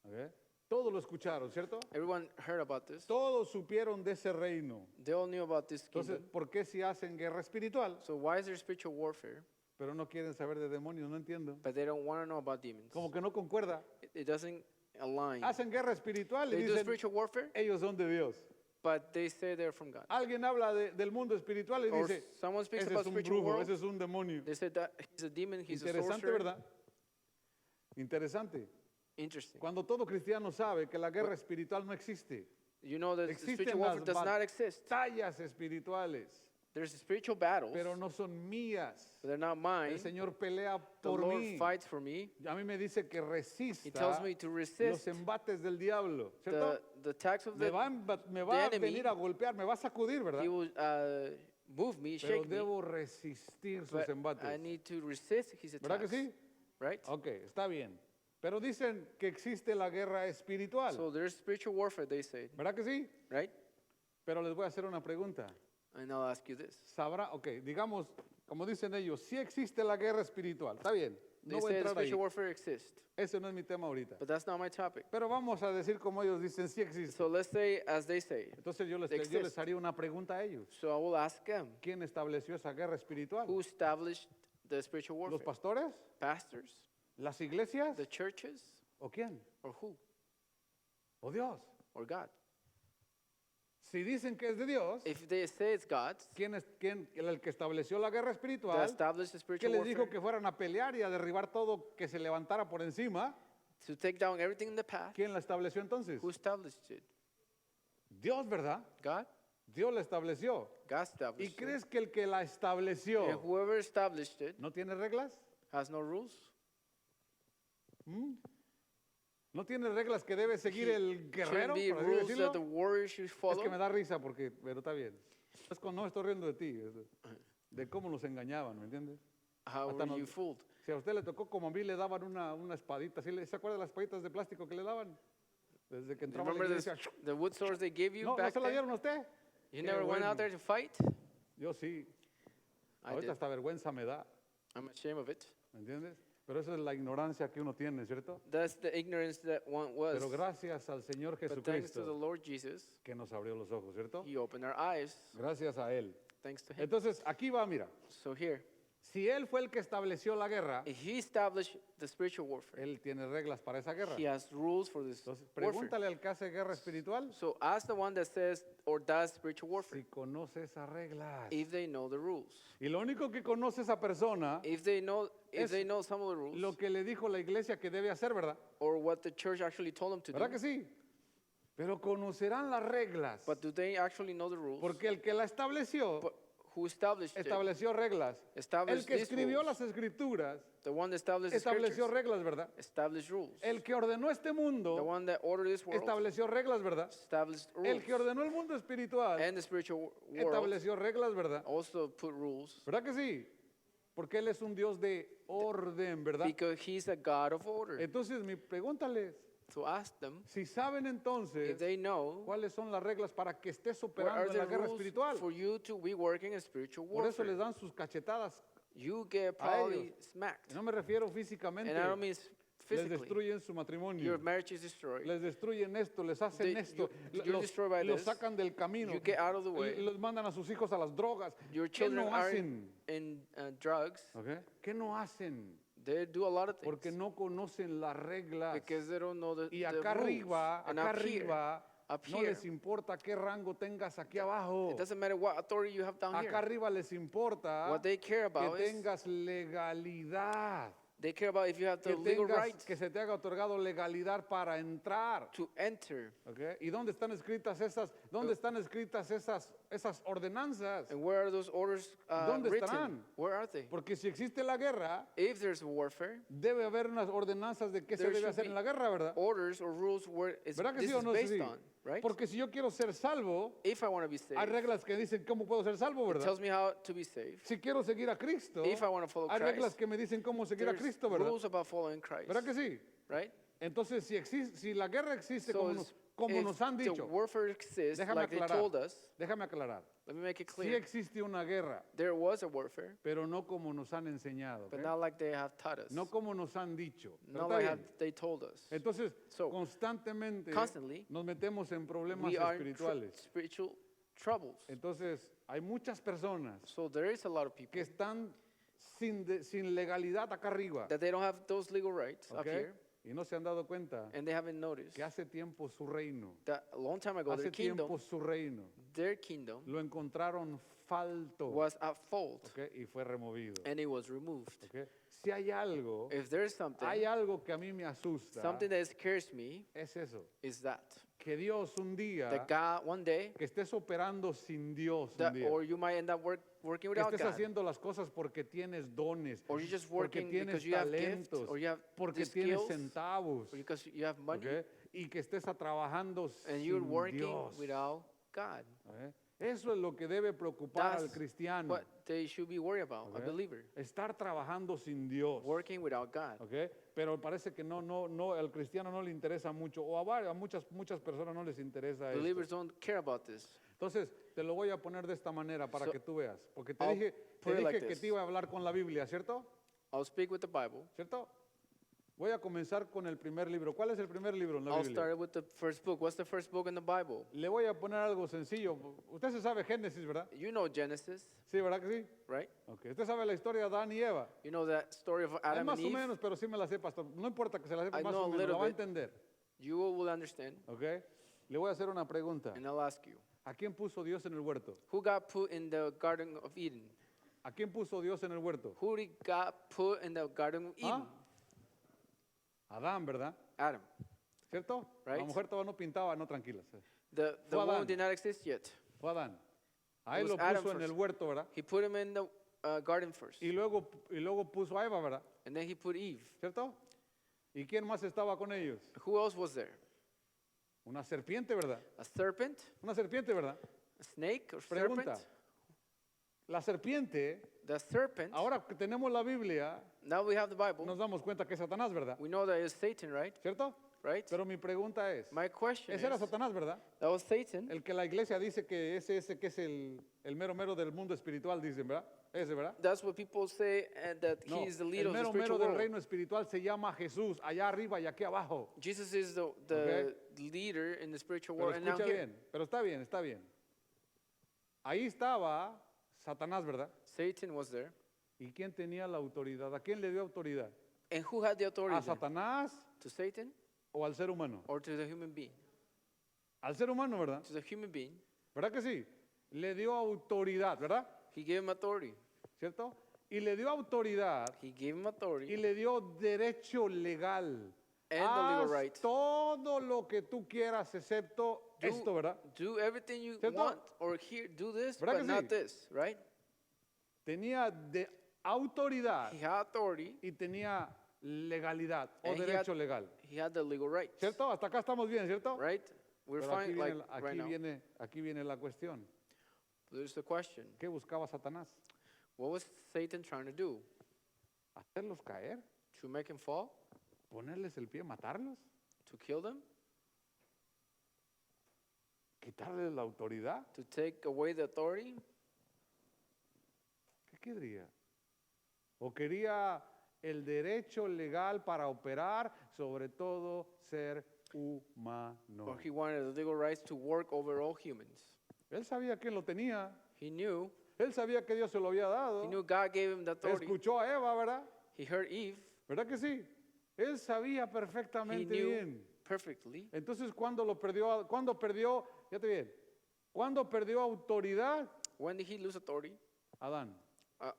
¿Ok? Todos lo escucharon, ¿cierto? Everyone heard about this. Todos supieron de ese reino. They all knew about this Entonces, kingdom. ¿por qué si hacen guerra espiritual, So why is there spiritual warfare, pero no quieren saber de demonios? No entiendo. but they don't want to know about demons? Como que no concuerda. It doesn't align. Hacen guerra espiritual y They do dicen, spiritual warfare, ellos son de Dios. but they say they're from God. Alguien habla del mundo espiritual y Or dice, someone speaks ese about es un spiritual brujo, world, ese es un demonio. they say that he's a demon, he's a Interesante, sorcerer. ¿verdad? Interesante. Interesting. Cuando todo cristiano sabe que la guerra espiritual no existe. You know that Existen spiritual las warfare does not exist. batallas espirituales, There's spiritual battles, pero no son mías. but they're not mine. El Señor pelea The por Lord mí. fights for me. A mí me dice que He resista tells me to los resist embates del diablo, ¿cierto? the attacks of Me the va a enemy. venir a golpear, me va a sacudir, ¿verdad? He will move me, Pero shake me, debo resistir sus but I embates. need to resist his ¿Verdad que attacks. sí? right? Ok, está bien. Pero dicen que existe la guerra espiritual. So there's spiritual warfare, they say, ¿Verdad que sí? right? Pero les voy a hacer una pregunta. And I'll ask you this. ¿Sabrá? Ok, digamos, como dicen ellos, sí existe la guerra espiritual. Está bien. They No voy a say entrar ahí. spiritual warfare exists, Ese no es mi tema ahorita. but that's not my topic. Pero vamos a decir como ellos dicen, sí existe. So let's say as they say. Entonces yo les exist. haría una pregunta a ellos. So I will ask them, ¿Quién estableció esa guerra espiritual? who established the spiritual ¿Los warfare? pastores? Pastors, ¿Las iglesias? the churches, ¿O quién? or who? ¿O Dios? Or God? Si dicen que es de Dios, If they say it's God, ¿quién es el que estableció la guerra that espiritual? established the ¿Qué spiritual les dijo warfare que fueran a pelear y a derribar todo que se levantara por encima? to take down everything in the path, ¿Quién la estableció entonces? who established it? Dios, ¿verdad? God? Dios la estableció. God ¿Y established it. crees que el que la And estableció whoever established it no tiene reglas? has no rules? ¿No tiene reglas que debe seguir el guerrero? Shouldn't be Por así rules decirlo? that the warrior should Es follow? que me da risa porque, pero está bien. No me estoy riendo de ti, de cómo nos engañaban, ¿me entiendes? How hasta were nos- you fooled? Si a usted le tocó como a mí le daban una espadita, ¿se acuerda de las espaditas de plástico que le daban? Desde que entraba a la Remember iglesia. the wood swords they gave you No, ¿no back se la then? dieron a usted? You Qué never went bueno. out there to fight? Yo sí. I Ahorita did. hasta vergüenza me da, I'm ashamed of it. ¿me entiendes? Pero eso es la ignorancia que uno tiene, ¿cierto? That's the ignorance that one was. Pero gracias al Señor But thanks to the Jesucristo Lord Jesus, que nos abrió los ojos, ¿cierto? He opened our eyes. Gracias a Él. Thanks to Him. Entonces, aquí va, mira. So here, Si Él fue el que estableció la guerra, if He established the spiritual warfare, Él tiene reglas para esa guerra. He has rules for this Entonces, warfare. pregúntale al que hace guerra espiritual So ask the one that says or does spiritual warfare si conoce esas reglas. if they know the rules. Y lo único que conoce esa persona If they know Es some of the rules lo que le dijo la iglesia que debe hacer, ¿verdad? or what the church actually told them to ¿Verdad do. que sí? Pero conocerán las reglas. But do they actually know the rules? Porque el que la estableció, But who established it? estableció reglas. El Established que these escribió rules. las escrituras, The one that established the estableció scriptures reglas, ¿verdad? established rules. El que ordenó este The mundo, one that ordered this world estableció reglas, ¿verdad? established rules. El que ordenó el mundo espiritual, And the spiritual world estableció reglas, ¿verdad? also put rules ¿Verdad que sí? Porque Él es un Dios de orden, ¿verdad? because He's a God of order. Entonces, pregúntales, So ask them si saben entonces if they know cuáles son las reglas para que estés what are operando en the la guerra rules espiritual. for you to be working in spiritual Por eso les warfare. dan sus cachetadas. You get a probably ellos. smacked. No me refiero físicamente. And I don't mean Les physically. destruyen su matrimonio. Your marriage is destroyed. Les destruyen esto, les hacen They- esto, you're destroyed by los this. sacan del camino, You get out of the way. los mandan a sus hijos a las drogas. Your ¿Qué children no are hacen? in drugs. ¿Ok? ¿Qué no hacen? They do a lot of things Porque no conocen las reglas. because they don't know the, Y the acá rules. arriba, And acá up here, arriba, up no here, les importa qué rango tengas aquí abajo. it doesn't matter what authority you have down Acá here. arriba les importa What they care que about is tengas legalidad. they care about if you have the Que legal tengas, right que se te haga otorgado legalidad para entrar. to enter. ¿Ok? ¿Y dónde están escritas esas ordenanzas? And where are those orders ¿Dónde written? estarán? Where are they? Porque si existe la guerra, If there's warfare, debe haber unas ordenanzas de qué se There debe should hacer be en la guerra, ¿verdad? orders or rules where ¿Verdad que this sí o is no es based así? on, right? Porque si yo quiero ser salvo, If I want to be saved, hay reglas que dicen cómo puedo ser salvo, it ¿verdad? tells me how to be saved. Si quiero seguir a Cristo, If I want to follow hay reglas Christ, que me dicen cómo seguir a there's Cristo, ¿verdad? rules about following Christ, ¿Verdad que sí? right? Entonces, si la guerra existe So como if nos han the dicho, warfare exists, déjame like they aclarar. told us, déjame aclarar, let me make it sí clear. existe una guerra, There was a warfare, pero no como nos han enseñado, but ¿ok? not like they have taught us. No como nos han dicho. Pero Not está like bien. they told us. Entonces, So, constantemente constantly, nos metemos en problemas We are in espirituales. spiritual troubles. Entonces, hay muchas personas So there is a lot of que people están sin legalidad acá arriba, that they don't have those legal rights up ¿ok? here, Y no se han dado cuenta and they haven't noticed que hace tiempo su reino, that a long time ago hace tiempo su reino, their kingdom lo encontraron falto, was at fault, ¿ok? Y fue removido. and it was removed. ¿Ok? Si hay algo, If there's something, hay algo que a mí me asusta, something that scares me, es eso, is that que Dios un día, that God one day, que estés operando sin Dios un that, día, or you might end up working que without estés God, haciendo las cosas porque tienes dones, or you're just porque working tienes because you have gifts, talentos, or you have porque the tienes skills, centavos, or because you have money, ¿ok? Y que estés trabajando and you're sin working Dios. without God. ¿ok? Eso es lo que debe preocupar al That's cristiano. what they should be worried about, a Okay. believer. Estar trabajando sin Dios. Working without God. ¿Ok? Pero parece que no, al cristiano no le interesa mucho, o a muchas personas no les interesa esto. Believers don't care about this. Entonces, te lo voy a poner de esta manera para So, que tú veas. Porque te I'll dije, put it like que this. te iba a hablar con la Biblia, ¿cierto? I'll speak with the Bible. ¿Cierto? Voy a comenzar con el primer libro. ¿Cuál es el primer libro en la I'll Biblia? start with the first book. What's the first book in the Bible? Le voy a poner algo sencillo. Usted se sabe Génesis, ¿verdad? You know Genesis, Sí, ¿verdad que sí? right? Ok. Usted sabe la historia de Adán y Eva. You know that story of Es Adam más and o Eve. menos, pero sí me la sé, pastor. No importa que se la sepa I más know o a menos, little la va a bit. entender. You will understand, ¿Ok? Le voy a hacer una pregunta. and I'll ask you. ¿A quién puso Dios en el huerto? Who got put in the Garden of Eden? ¿A quién puso Dios en el huerto? Who did God put in the Garden of Eden? ¿Ah? Adán, ¿verdad? Adam. ¿Cierto? La Right. mujer todavía no pintaba, no tranquilas. The Fue woman Adán. did not exist yet. Fue Adán. Ahí was lo Adam puso en first. el huerto, ¿verdad? He put him in the garden first, Y luego puso a Eva, ¿verdad? and then he put Eve. ¿Cierto? ¿Y quién más estaba con ellos? Who else was there? Una serpiente, ¿verdad? A serpent? Una serpiente, ¿verdad? A snake or Pregunta. serpent? La serpiente, The serpent. ahora que tenemos la Biblia, Now we have the Bible. nos damos cuenta que es Satanás, ¿verdad? We know that it's Satan, right? ¿Cierto? Right? Pero mi pregunta es, My question ese era is, Satanás, ¿verdad? that was Satan. El que la iglesia dice que ese que es el mero mero del mundo espiritual, dicen, ¿verdad? Ese, ¿verdad? That's what people say, that No, he's the el leader of the mero spiritual mero del world. reino espiritual se llama Jesús, allá arriba y aquí abajo. Jesus is the leader in the spiritual Pero world. And now escucha here, bien, pero está bien, está bien. Ahí estaba Satanás, ¿verdad? Satan was there. ¿Y quién tenía la autoridad? ¿A quién le dio autoridad? And who had the authority ¿A there? Satanás To Satan o al ser humano? or to the human being? Al ser humano, ¿verdad? To the human being. ¿Verdad que sí? Le dio autoridad, ¿verdad? He gave him authority. ¿Cierto? Y le dio autoridad He gave him y authority le dio derecho legal. and the legal Haz right. todo lo que tú quieras excepto esto, ¿verdad? Do everything you ¿Cierto? want or here, do this, ¿Verdad but que not sí? this, right? Tenía de autoridad He had authority. y tenía legalidad o And he derecho had- legal. He had the legal rights, ¿Cierto? Hasta acá estamos bien, ¿cierto? right? We're Pero aquí fine, viene, like aquí right now. aquí viene la cuestión. There's the question. ¿Qué buscaba Satanás? What was Satan trying to do? ¿Hacerlos caer? To make him fall? ¿Ponerles el pie? ¿Matarlos? To kill them? ¿Quitarles la autoridad? To take away the authority? ¿Qué quería? ¿O quería el derecho legal para operar, sobre todo ser humano? Or he wanted the legal rights to work over all humans? Él sabía quién lo tenía. He knew. Él sabía que Dios se lo había dado. He knew God gave him the authority. Escuchó a Eva, ¿verdad? He heard Eve. ¿Verdad que sí? Él sabía He perfectamente knew bien. perfectly. Entonces, ¿cuándo perdió, fíjate bien, cuándo perdió autoridad? When did he lose authority? Adán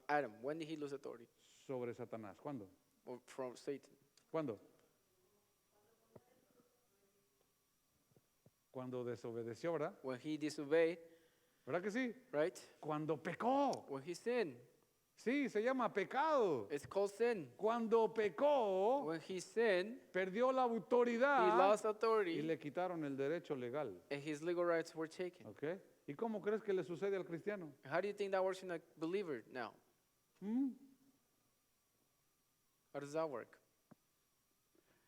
Adam. When did he lose authority? sobre Satanás. ¿Cuándo? Or from Satan? ¿Cuándo? Cuando desobedeció, ¿verdad? When he disobeyed, ¿Verdad que sí? right? Cuando pecó. When he sinned. Sí, se llama pecado. It's called sin. Cuando pecó, When he sinned, perdió la he autoridad lost y authority le quitaron el derecho legal. and his legal rights were taken. ¿Ok? ¿Y cómo crees que le sucede al cristiano? How do you think that works in a believer now? ¿Mm? How does that work?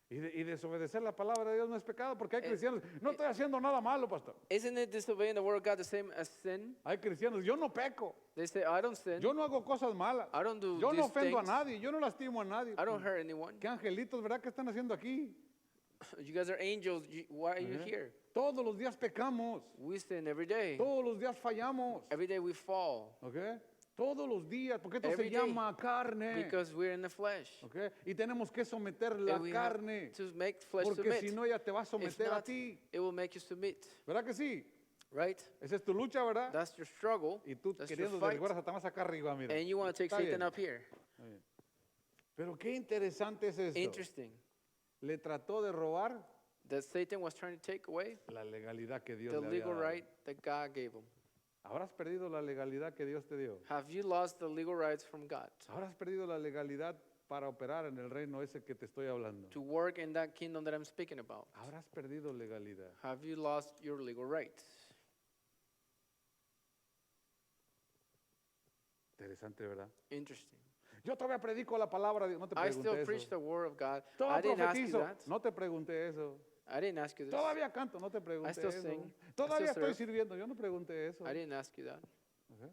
Y desobedecer la palabra de Dios no es pecado, porque hay cristianos, no estoy haciendo nada malo, pastor. Isn't it disobeying the word of God the same as sin? Hay cristianos, yo no peco, They say, I don't sin. yo no hago cosas malas, I don't do yo no these ofendo a things. nadie, yo no lastimo a nadie. I don't hurt anyone. ¿Qué angelitos, verdad, que están haciendo aquí? You guys are angels. Why are you Ajá. here? Todos los días pecamos, We sin every day. todos los días fallamos, Every day we fall ¿ok? Todos los días, porque esto se Every day. llama carne, because we're in the flesh. ¿ok? Y tenemos que someter la And we have carne, to make flesh porque submit. si no ella te va a If someter a not, ti, it will make you submit. ¿verdad que sí? Right? Esa es tu lucha, ¿verdad? That's your struggle. Y tú That's your queriendo fight. derribar a Satanás acá arriba, mira. And you want to take Está Satan bien. up here. Está bien. Pero qué interesante es esto. Interesting. Le trató de robar That Satan was trying to take away la legalidad que Dios the le había legal dado. right that God gave him. Habrás perdido la legalidad que Dios te dio. Have you lost the legal rights from God Habrás perdido la legalidad para operar en el reino ese que te estoy hablando. to work in that kingdom that I'm speaking about? Habrás perdido legalidad. Have you lost your legal rights? Interesante, ¿verdad? Interesting. Yo todavía predico la palabra de Dios, no te I still pregunté preach eso. the word of God. I Todavía didn't ask you profetizo, that. no te pregunté eso. I didn't ask you this. Todavía canto, no te pregunté still eso. sing. I Todavía still estoy serve. sirviendo, yo no pregunté eso. I didn't ask you that. Ok.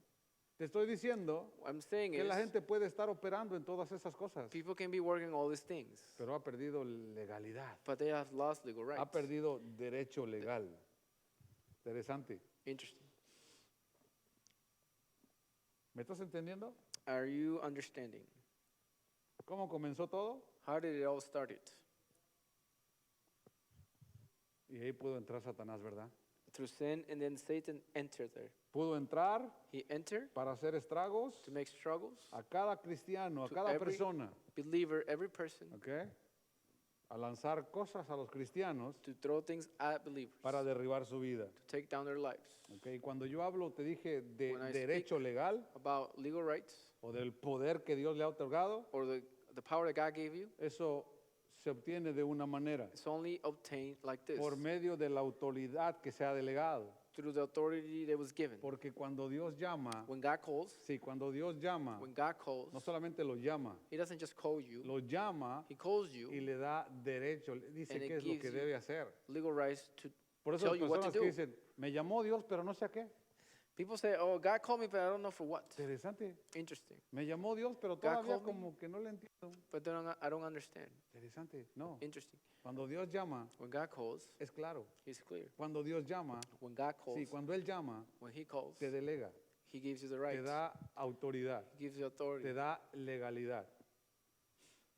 Te estoy diciendo What I'm saying que is, la gente puede estar operando en todas esas cosas, people can be working all these things, pero ha perdido legalidad, but they have lost legal rights. ha perdido derecho legal. Interesante. Interesting. ¿Me estás entendiendo? Are you understanding? ¿Cómo comenzó todo? How did it all start? Y ahí pudo entrar Satanás, ¿verdad? Through sin, and then Satan entered there. Pudo entrar He entered para hacer estragos to make struggles. a cada cristiano, a To cada every persona, believer, every person, ¿ok? A lanzar cosas a los cristianos to throw things at believers, para derribar su vida. to take down their lives. ¿Ok? Y cuando yo hablo, te dije de When I derecho legal About legal rights, o del poder que Dios le ha otorgado, or the power that God gave you, eso se obtiene de una manera, it's only obtained like this, por medio de la autoridad que se ha delegado. through the authority that was given. Porque cuando Dios llama, When God calls, sí, cuando Dios llama, when God calls, no solamente lo llama, He doesn't just call you, lo llama He calls y you le da derecho, le dice And it qué es lo gives que you debe hacer. legal rights to Por eso tell las you what to personas que do. dicen, me llamó Dios, pero no sé a qué. People say, oh, God called me, but I don't know for what. Interesante. Interesting. Me llamó Dios, pero todavía called me. como que no le entiendo. But then I don't understand. Interesante. No. Interesting. Cuando Dios llama, When God calls, es claro. He's clear. Cuando Dios llama, When God calls, sí, cuando Él llama, when He calls, te delega, He gives you the te rights. da autoridad, He gives you authority. te da legalidad.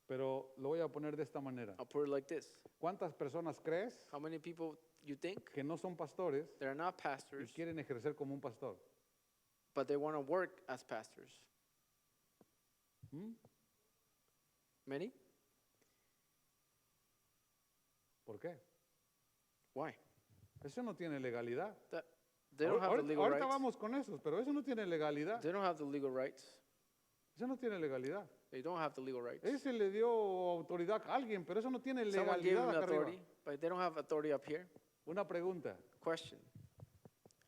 Pero lo voy a poner de esta manera. I'll put it like this. ¿Cuántas personas crees How many people you think que no son pastores that are not y pastors, quieren ejercer como un pastor? but they want to work as pastors? ¿Mm? Many? ¿Por qué? Why? Eso no tiene legalidad. They don't have the Ahorita, legal ahorita rights. vamos con esos, pero eso no tiene legalidad. They don't have the legal rights. Eso no tiene legalidad. They don't have the legal rights. Ese le dio autoridad a alguien, pero eso no tiene Someone gave them legalidad the acá arriba. authority, but they don't have authority up here. Una pregunta. Question.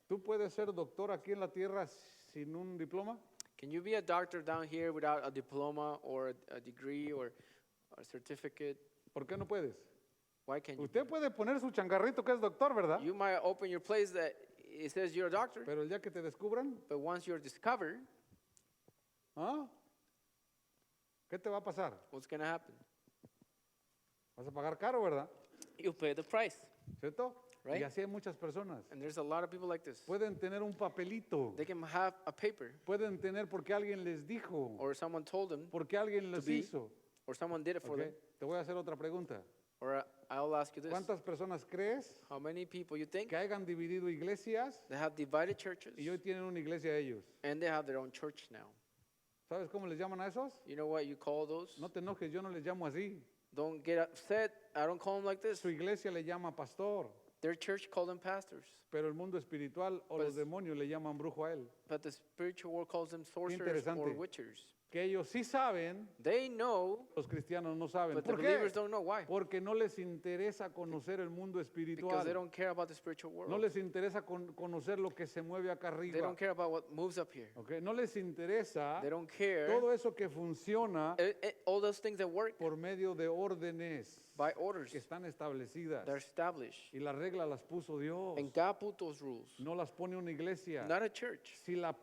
¿Tú puedes ser doctor aquí en la tierra sin un diploma? Can you be a doctor down here without a diploma or a degree or a certificate? ¿Por qué no puedes? Why can't you? Usted puede poner su changarrito que es doctor, ¿verdad? You might open your place that it says you're a doctor, Pero el día que te descubran, but once you're discovered, ¿ah? ¿Qué te va a pasar? what's going to happen? Vas a pagar caro, ¿verdad? You pay the price. ¿Cierto? Right. Y así hay muchas personas. And there's a lot of people like this. Pueden tener un papelito. They can have a paper, Pueden tener porque alguien les dijo. or someone told them, Porque alguien les be, hizo. or someone did it for ¿Ok? them. Te voy a hacer otra pregunta. Or I'll ask you this. ¿Cuántas personas crees How many people you think que hayan dividido iglesias they have divided churches y hoy tienen una iglesia ellos? and they have their own church now? ¿Sabes cómo les llaman a esos? You know what you call those? No te enojes, yo no les llamo así. Don't get upset. I don't call them like this. Su iglesia le llama pastor, Their church call them pastors, pero el mundo espiritual o los Pues- demonios le llaman brujo a él. but the spiritual world calls them sorcerers interesante. or witchers. Que ellos sí saben, They know, los cristianos no saben. but the ¿Por believers qué? don't know why. Porque no les interesa conocer el mundo Because they espiritual. don't care about the spiritual world. No les interesa conocer lo que se mueve acá They arriba. don't care about what moves up here. ¿Ok? No les interesa They don't care. todo eso que funciona All those things that work por medio de órdenes by orders, que están establecidas. they're established. Y las reglas las puso Dios. And God put those rules, No las pone una iglesia. not a church. Si las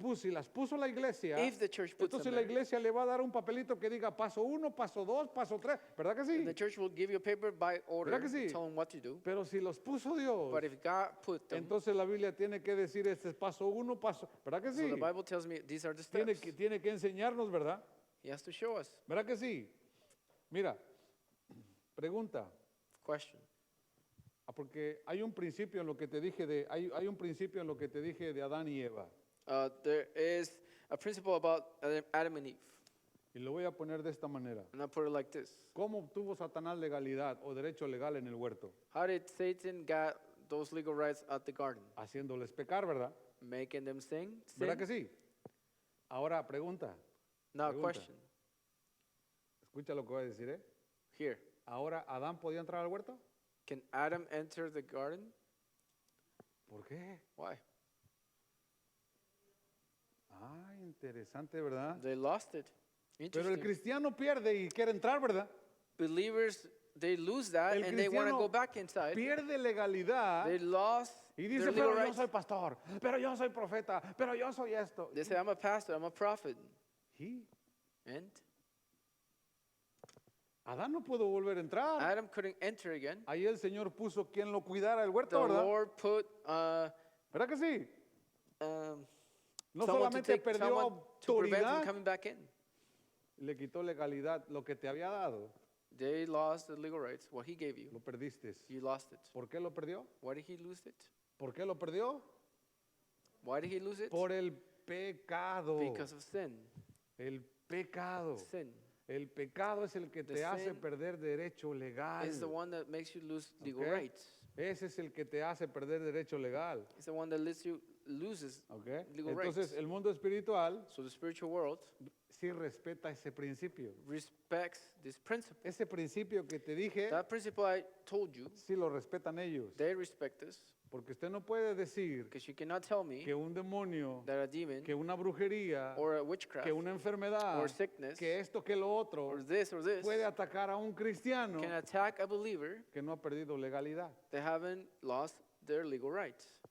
puso la iglesia, If the church puts them entonces la there, iglesia le va a dar un papelito que diga paso 1, paso 2, paso 3. ¿Verdad que sí? the church will give you a paper by order, ¿Verdad que sí? tell them what to do. Pero si los puso Dios, But if God put them, entonces la Biblia tiene que decir este es paso 1, paso. ¿Verdad que so sí? the Bible tells me these are the Tiene steps. tiene que enseñarnos, ¿verdad? He has to show us. ¿Verdad que sí? Mira, pregunta. Question. Porque hay un principio en lo que te dije hay un principio en lo que te dije de Adán y Eva. There is a principle about Adam and Eve, Y lo voy a poner de esta manera. and I put it like this. ¿Cómo obtuvo Satanás legalidad o derecho legal en el huerto? How did Satan get those legal rights at the garden? Haciéndoles pecar, ¿verdad? Making them sin? ¿Verdad que sí? Ahora, pregunta. Now, Pregunta. question. Escucha lo que voy a decir, ¿eh? Here. Ahora, ¿Adán podía entrar al huerto? Can Adam enter the garden? ¿Por qué? Why? Ah, interesante, ¿verdad? They lost it. Pero el Interesting. cristiano pierde y quiere entrar, ¿verdad? Believers, they lose that El and they want to cristiano go back inside. pierde legalidad They lost y their dice, legal pero yo rights. soy pastor, pero yo soy profeta, pero yo soy esto. They say, I'm a pastor, I'm a prophet. Y And Adán no pudo volver a entrar. Adam couldn't enter again. Ahí el Señor puso quien lo cuidara el The huerto, ¿verdad? Lord put ¿Verdad que sí? No someone to solamente take perdió someone to prevent from autoridad, coming back in. le quitó legalidad. Lo que te había dado, They lost the legal rights. What he gave you, lo perdiste. you lost it. ¿Por qué lo perdió? Why did he lose it? ¿Por qué lo perdió? Why did he lose it? Por el pecado. Because of sin. El pecado. Sin El pecado es el que The te hace sin perder derecho legal. is the one that makes you lose legal Okay. rights. Ese es el que te hace perder derecho legal. It's the one that lets you loses ¿Ok? legal Entonces, rights. el mundo espiritual So the spiritual world sí respeta ese principio. respects this principle. Ese principio que te dije, That principle I told you, sí lo respetan ellos. they respect this Porque usted no puede decir because you cannot tell me que un demonio, that a demon que una brujería, or a witchcraft que una enfermedad, or sickness que esto, que lo otro, or this puede atacar a un cristiano can attack a believer que no ha perdido legalidad. that haven't lost their legal rights.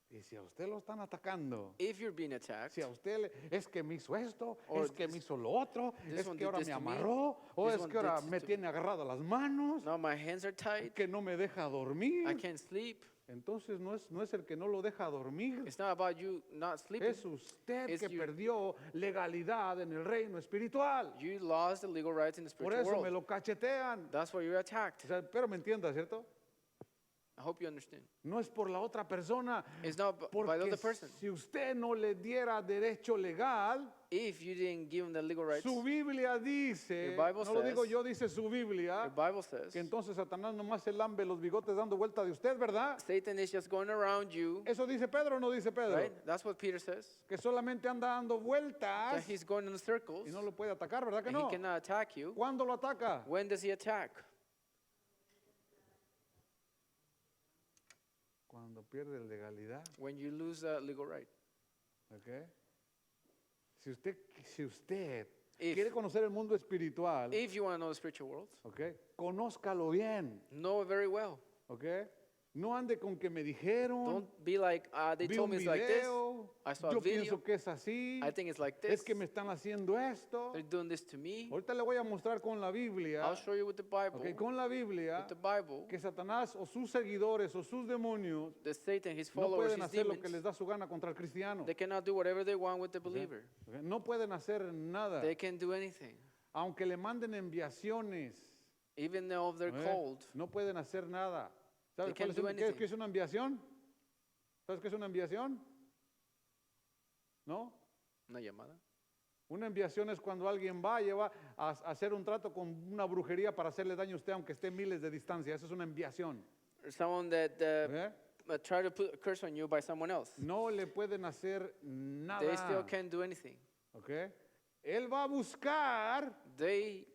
Y si a usted lo están atacando, If you're being attacked, si a usted es que me hizo esto, Or es que me this- hizo lo otro, this es one que did ahora this me to me, amarró, o this es one que ahora did me to- tiene agarrado las manos, now my hands are tied, que no me deja dormir. I can't sleep. Entonces no es el que no lo deja dormir, It's not about you not sleeping. es usted It's que you. perdió legalidad en el reino espiritual. You lost the legal rights in the Por spiritual eso me world. lo cachetean. That's why you're attacked. O sea, pero me entienda, ¿cierto? I hope you understand. No es por la otra persona. It's not by the Porque other person. si usted no le diera derecho legal, If you didn't give them the legal rights, su Biblia dice, The Bible no lo digo says- yo, dice su the Biblia, Bible says que entonces Satanás nomás se lambe los bigotes dando vuelta de usted, ¿verdad? Satan is just going around you, Eso dice Pedro o no dice Pedro. right? That's what Peter says. Que solamente anda dando That vueltas he's going in circles y no lo puede atacar, ¿verdad que and he no? cannot attack you. ¿Cuándo lo ataca? When does he attack? Cuando pierde legalidad. When you lose a legal right. ¿Ok? Si usted If- quiere conocer el mundo espiritual, If you want to know the spiritual world, ¿ok? Conózcalo bien, know it very well. ¿ok? No ande con que me dijeron, Don't be like, they vi told un me it's like this. video, I saw a yo video. pienso que es así, I think it's like es this. que me están haciendo esto. They're doing this to me. Ahorita le voy a mostrar con la Biblia, I'll show you with the Bible. ¿ok? Con la Biblia, With the Bible, que Satanás o sus seguidores o sus demonios the Satan, his no followers, pueden his hacer lo que demons, les da su gana contra el cristiano. they cannot do whatever they want with the believer. ¿Ok? No pueden hacer nada, They can do anything. aunque le manden enviaciones. Even though they're ¿ok? cold, No pueden hacer nada. ¿Sabes They cuál can't do qué anything. es una enviación? ¿Sabes qué es una enviación? ¿No? una llamada. Una enviación es cuando alguien va a hacer un trato con una brujería para hacerle daño a usted aunque esté miles de distancia. Eso es una enviación. Or someone that ¿ok? try to put a curse on you by someone else. No le pueden hacer They still nada. can't do anything. ¿ok? Él va a buscar They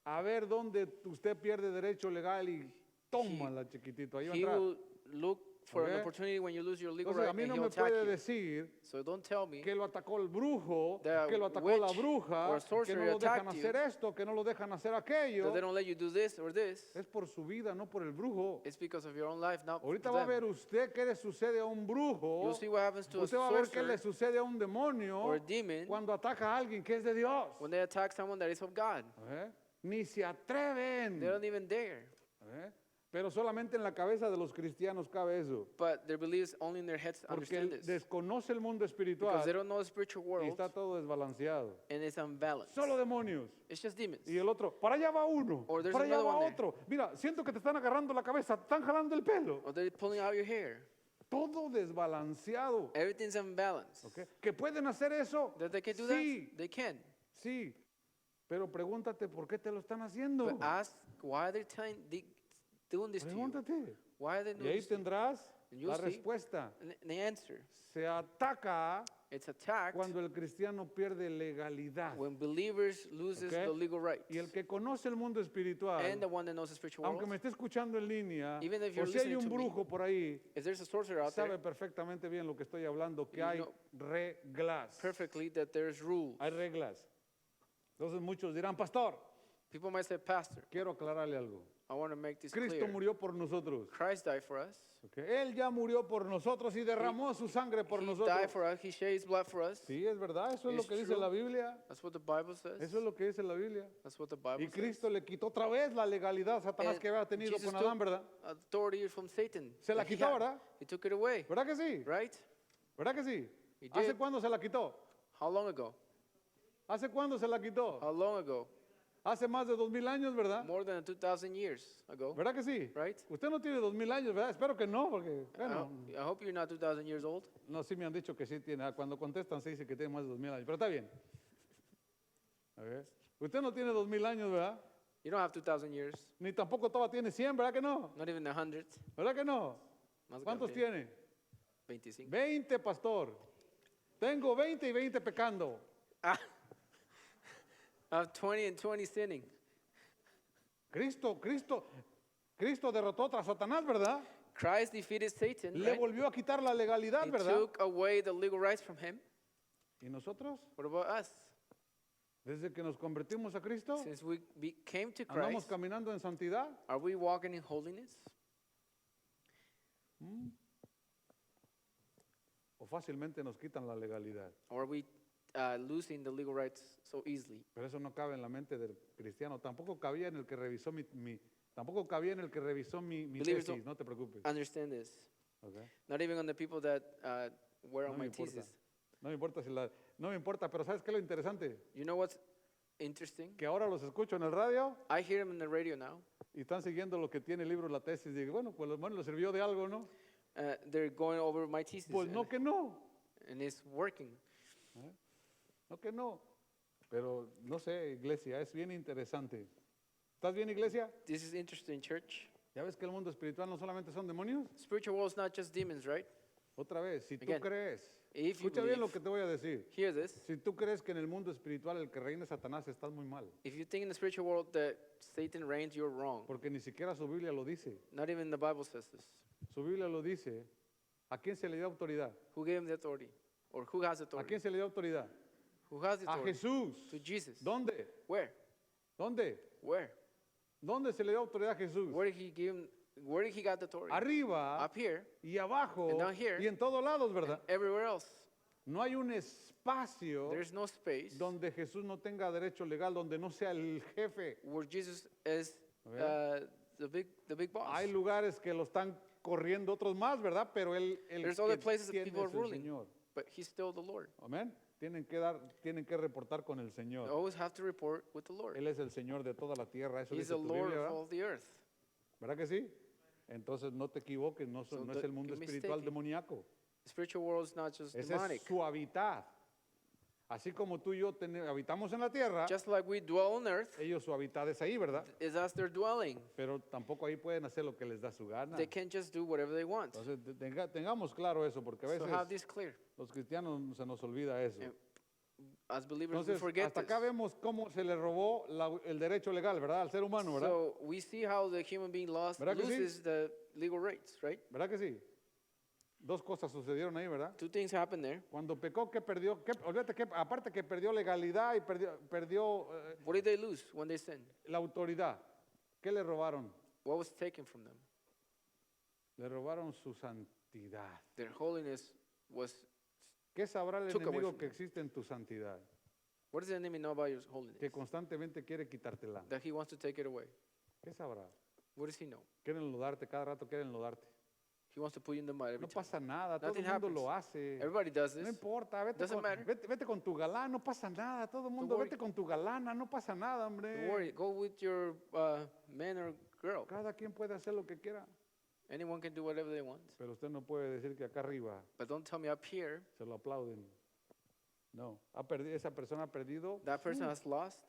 a ver dónde usted pierde derecho legal y tómala, chiquitito. Ahí va a he entrar. will look for an Okay. opportunity when you lose your legal Entonces, right a mí and no he'll me attack puede you. decir So don't tell me que lo atacó el brujo, The que lo atacó la witch bruja, or que sorcerer no lo dejan attacked hacer esto, que no lo dejan hacer aquello. that they don't let you do this or this. Es por su vida, no por el brujo. It's because of your own life, not Ahorita for va a them. ver usted qué le sucede a un brujo. You'll see what happens to a Usted va a ver qué le sorcerer sucede a un demonio or a demon cuando ataca a alguien que es de Dios. when they attack someone that is of God. ¿eh? Ni se atreven. They don't even dare. ¿eh? Pero solamente en la cabeza de los cristianos cabe eso. But their beliefs only in their heads Porque understand this. desconoce el mundo Because they espiritual don't know the spiritual y world está todo desbalanceado. and it's unbalanced. Solo demonios. It's just demons. Y el otro, para allá va uno, Or there's para allá another va one there. otro. Mira, siento que te están agarrando la cabeza, te están jalando el pelo. Or they're pulling out your hair. Todo desbalanceado. Everything's unbalanced. ¿ok? ¿Que pueden hacer eso? That they can do Sí, that? They can. sí. Pero pregúntate por qué te lo están haciendo. But ask why they're doing this to you. Pregúntate. Why are they Y doing ahí this to you? tendrás And you'll la see. respuesta. And the answer. Se ataca It's attacked cuando el cristiano pierde legalidad. when believers loses Okay. the legal rights. Y el que conoce el mundo espiritual, And the one that knows the spiritual aunque world, me esté escuchando en línea, Even if o you're si hay listening un to me, brujo por ahí, if there's a sorcerer out sabe there, perfectamente bien lo que estoy hablando, que You hay know reglas. perfectly that there's rules. Hay reglas. Entonces muchos dirán, pastor, People might say, Pastor, quiero aclararle algo. I want to make this Cristo clear. murió por nosotros. Christ died for us. Okay. Él ya murió por nosotros y derramó su sangre por He nosotros. died for us. He shed his blood for us. Sí, es verdad, eso es lo It's que dice true. la Biblia. That's what the Bible says. Eso es lo que dice la Biblia. That's what the Bible Y says. Cristo le quitó otra vez la legalidad a Satanás And que había tenido Jesus con Adán, took ¿verdad? authority from Satan. Se la that he quitó, had. ¿verdad? He took it away, ¿Verdad que sí? right? ¿Verdad que sí? He ¿Hace did. cuándo se la quitó? How long ago? ¿Hace cuándo se la quitó? How long ago? Hace más de 2000 años, ¿verdad? More than 2,000 years ago, ¿Verdad que sí? right? Usted no tiene 2000 años, ¿verdad? Espero que no, porque, bueno, I hope you're not 2,000 years old. no, sí me han dicho que sí tiene. Cuando contestan se dice que tiene más de 2000 años, pero está bien. A ver. Usted no tiene 2000 años, ¿verdad? You don't have 2,000 years, Ni tampoco todavía tiene 100, ¿verdad que no? not even 100. ¿Verdad que no? Más ¿Cuántos grande. tiene? 25. 20, pastor. Tengo 20 y 20 pecando. I have 20 and 20 sinning. Cristo derrotó a Satanás, ¿verdad? Christ defeated Satan, Le right? volvió a quitar la legalidad, He ¿verdad? took away the legal rights from him. ¿Y nosotros? What about us? Desde que nos convertimos a Cristo, Since we came to andamos Christ, caminando en santidad. are we walking in holiness? O fácilmente nos quitan la legalidad. Or are we losing the legal rights so easily? Pero eso no cabe en la mente del cristiano. Tampoco cabía en el que revisó tampoco cabía en el que revisó mi Believers tesis, don't- no te preocupes. Understand this. Okay. Not even on the people that were No on me my importa. thesis. No me importa no me importa, pero ¿sabes qué es lo interesante? You know what's interesting? Que ahora los escucho en el radio I hear them in the radio now. y están siguiendo lo que tiene el libro, la tesis. Y digo, bueno, pues lo menos le sirvió de algo, ¿no? They're going over my thesis. Pues no que no, And it's working. no que no. Pero no sé, iglesia, es bien interesante. ¿Estás bien, iglesia? This is interesting, church. ¿Ya ves que el mundo espiritual no solamente son demonios? Spiritual world is not just demons, right? Otra vez, si tú Again, crees, if you escucha bien lo believe- que te voy a decir. Hear this. Si tú crees que en el mundo espiritual el que reina es Satanás, estás muy mal. If you think in the spiritual world that Satan reigns, you're wrong. Porque ni siquiera su Biblia lo dice. Not even the Bible says this. Su Biblia lo dice. ¿A quién se le dio autoridad? Who gave him the authority? Or who has ¿A authority? quién se le dio autoridad? Who has the A authority? Jesús. To Jesus. ¿Dónde? Where? ¿Dónde? Where? ¿Dónde se le dio autoridad a Jesús? Where did he give him? Where did he got the authority? Arriba Up here, y abajo and down here, y en todos lados, ¿verdad? everywhere else. No hay un espacio There's no space donde Jesús no tenga derecho legal, donde no sea el jefe. where Jesus is Okay. the big boss. Hay lugares que lo están corriendo otros más, ¿verdad? Pero el There's que other places that tiene people are es el ruling, Señor. but he's still the Lord. Amén. Tienen que reportar con el You Señor. always have to report with the Lord. Él es el Señor de toda la tierra. Eso He's dice the tu Lord Biblia, of ¿verdad? all the earth. ¿Verdad que sí? Entonces no te equivoques, no, So no es el don't mundo get espiritual mistaken. demoníaco. The spiritual world is not just Ese demonic. es su hábitat. Así como tú y yo habitamos en la tierra, Just like we dwell on earth, ellos su hábitat es ahí, ¿verdad? is as their dwelling. Pero tampoco ahí pueden hacer lo que les da su gana. They can't just do whatever they want. Entonces tengamos claro eso, porque a So have veces this clear. los cristianos se nos olvida eso. And as believers, we Entonces, forget hasta this. acá vemos cómo se le robó el derecho legal, ¿verdad? Al ser humano, ¿verdad? So we see how the human being ¿Verdad que sí? loses the legal rights, right? ¿Verdad que sí? Dos cosas sucedieron ahí, ¿verdad? Two things happen there. Cuando pecó, ¿qué perdió? Olvídate que aparte que perdió legalidad y perdió What did they lose when they sinned? la autoridad. ¿Qué le robaron? What was taken from them? Le robaron su santidad. Their holiness was. ¿Qué sabrá el Took away enemigo from que them. existe en tu santidad? What does the enemy know about your holiness? Que constantemente quiere quitártela. That he wants to take it away. ¿Qué sabrá? What does he know? Quieren enlodarte, cada rato quieren enlodarte. He wants to put you in the mud every No time. pasa nada, todo el Nothing mundo happens. lo hace. Everybody does No this. importa, Doesn't matter. vete con tu galán, no pasa nada. Todo el mundo, worry. vete con tu galana, no pasa nada, Don't hombre. worry. Go with your man or girl. Cada quien puede hacer lo que quiera. Anyone can do whatever they want. Pero usted no puede decir que acá arriba But don't tell me up here se lo aplauden. No, esa persona ha perdido that person has lost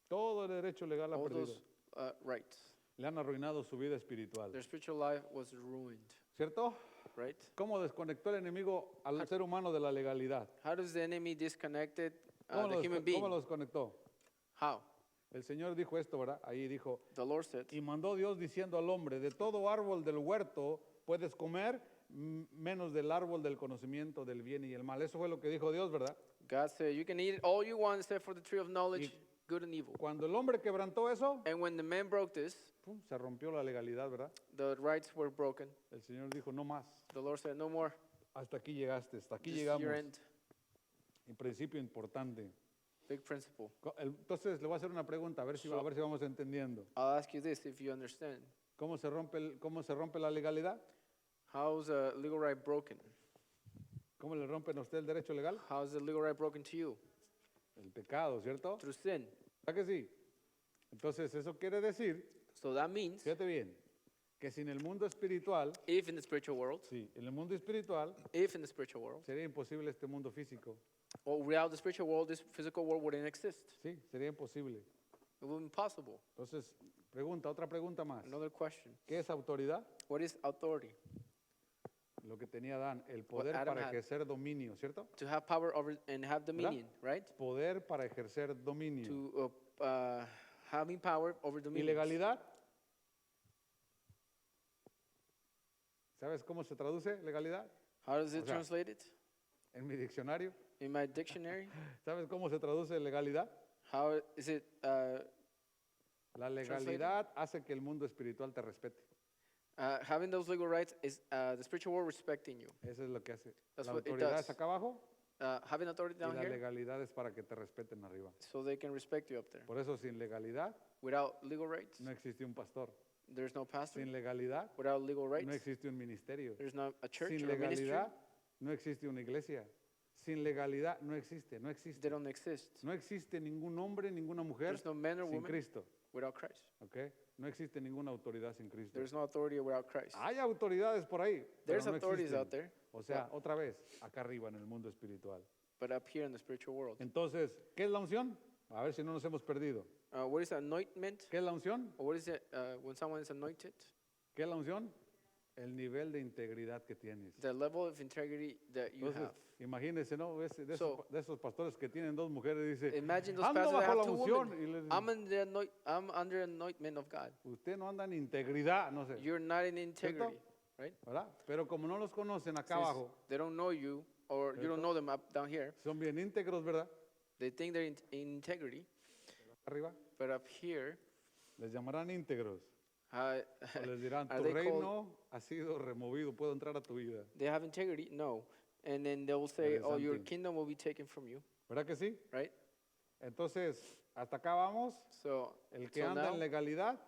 todo el derecho legal, ha all perdido. those rights. Le han arruinado su vida espiritual. Their spiritual life was ruined. ¿Cierto? right? ¿Cómo desconectó el enemigo al ser humano de la legalidad? How does the enemy disconnect ¿Cómo the lo, human desco- being? cómo lo desconectó? How? El Señor dijo esto, ¿verdad? Ahí dijo, The Lord said, y mandó Dios diciendo al hombre, de todo árbol del huerto puedes comer, menos del árbol del conocimiento del bien y el mal. Eso fue lo que dijo Dios, ¿verdad? God said, you can eat it all you want except for the tree of knowledge, good and evil. Cuando el hombre quebrantó eso, And when the man broke this, pum, se rompió la legalidad, ¿verdad? the rights were broken. El Señor dijo, no más, The Lord said, no more. hasta aquí llegaste, hasta aquí This is llegamos. your end. Un principio importante. Big principle. Entonces le voy a hacer una pregunta, a ver si vamos entendiendo. I'll ask you this if you understand. ¿Cómo se rompe la legalidad? How's a legal right broken? ¿Cómo le rompen a usted el derecho legal? How's the legal right broken to you? El pecado, ¿cierto? Through sin. ¿Verdad que sí? Entonces eso quiere decir, So that means fíjate bien, que sin el mundo espiritual, if in the spiritual world, sí, en el mundo espiritual if in the spiritual world, sería imposible este mundo físico. or without the spiritual world, this physical world wouldn't exist. Sí, sería imposible. It wouldn't be possible. Entonces, otra pregunta más. Another question. ¿Qué es autoridad? What is authority? Lo que tenía Adán, el poder Adam para had. ejercer dominio, ¿cierto? To have power over and have dominion, right? Poder para ejercer dominio. To having power over ¿Y dominion. legalidad? ¿Sabes cómo se traduce legalidad? How does it O sea, translate it? En mi diccionario. In my dictionary, ¿Sabes cómo se traduce legalidad? how is it? La legalidad hace que el mundo espiritual te respete. Having those legal rights is the spiritual world respecting you. Eso es lo que hace. That's La what it autoridad does. es acá abajo Having authority y down la here, legalidad es para que te respeten arriba. so they can respect you up there. Por eso sin legalidad Without legal rights, no existe un pastor. there's no pastor. Sin legalidad Without legal rights, no existe un ministerio. there's not a church Sin or a ministry. legalidad no existe una iglesia. Sin legalidad no existe. They don't exist. No existe ningún hombre, ninguna mujer There's no man or sin woman Cristo. without Christ. ¿Ok? No existe ninguna autoridad sin Cristo. There's no authority without Christ. Hay autoridades por ahí, pero There's no authorities existen. out there, O sea, otra vez, acá arriba en el mundo espiritual. but up here in the spiritual world. Entonces, ¿qué es la unción? A ver si no nos hemos perdido. What is anointment? ¿Qué es la unción? Or what is it when someone is anointed? ¿Qué es la unción? El nivel de integridad que tienes. The level of integrity that you Entonces, have. imagínense, ¿no? So- De esos pastores que tienen dos mujeres, dice, Imagine those ando pastors that bajo la have two unción. women. Y les dice, I'm under anointment of God. usted no anda en integridad, no sé, You're not in integrity, right? ¿verdad? Pero como no los conocen acá Since abajo, they don't know you, or you don't know them up down here. son bien íntegros, ¿verdad? They think they're in integrity, Arriba, but up here, les llamarán íntegros. uh, O les dirán, Are tu they called- reino ha sido removido, puedo entrar a tu vida. they have integrity. No, and then they will say, "Oh, your Interesante. kingdom will be taken from you," ¿Verdad que sí? right? Entonces, hasta acá vamos. So, El que so anda now, en legalidad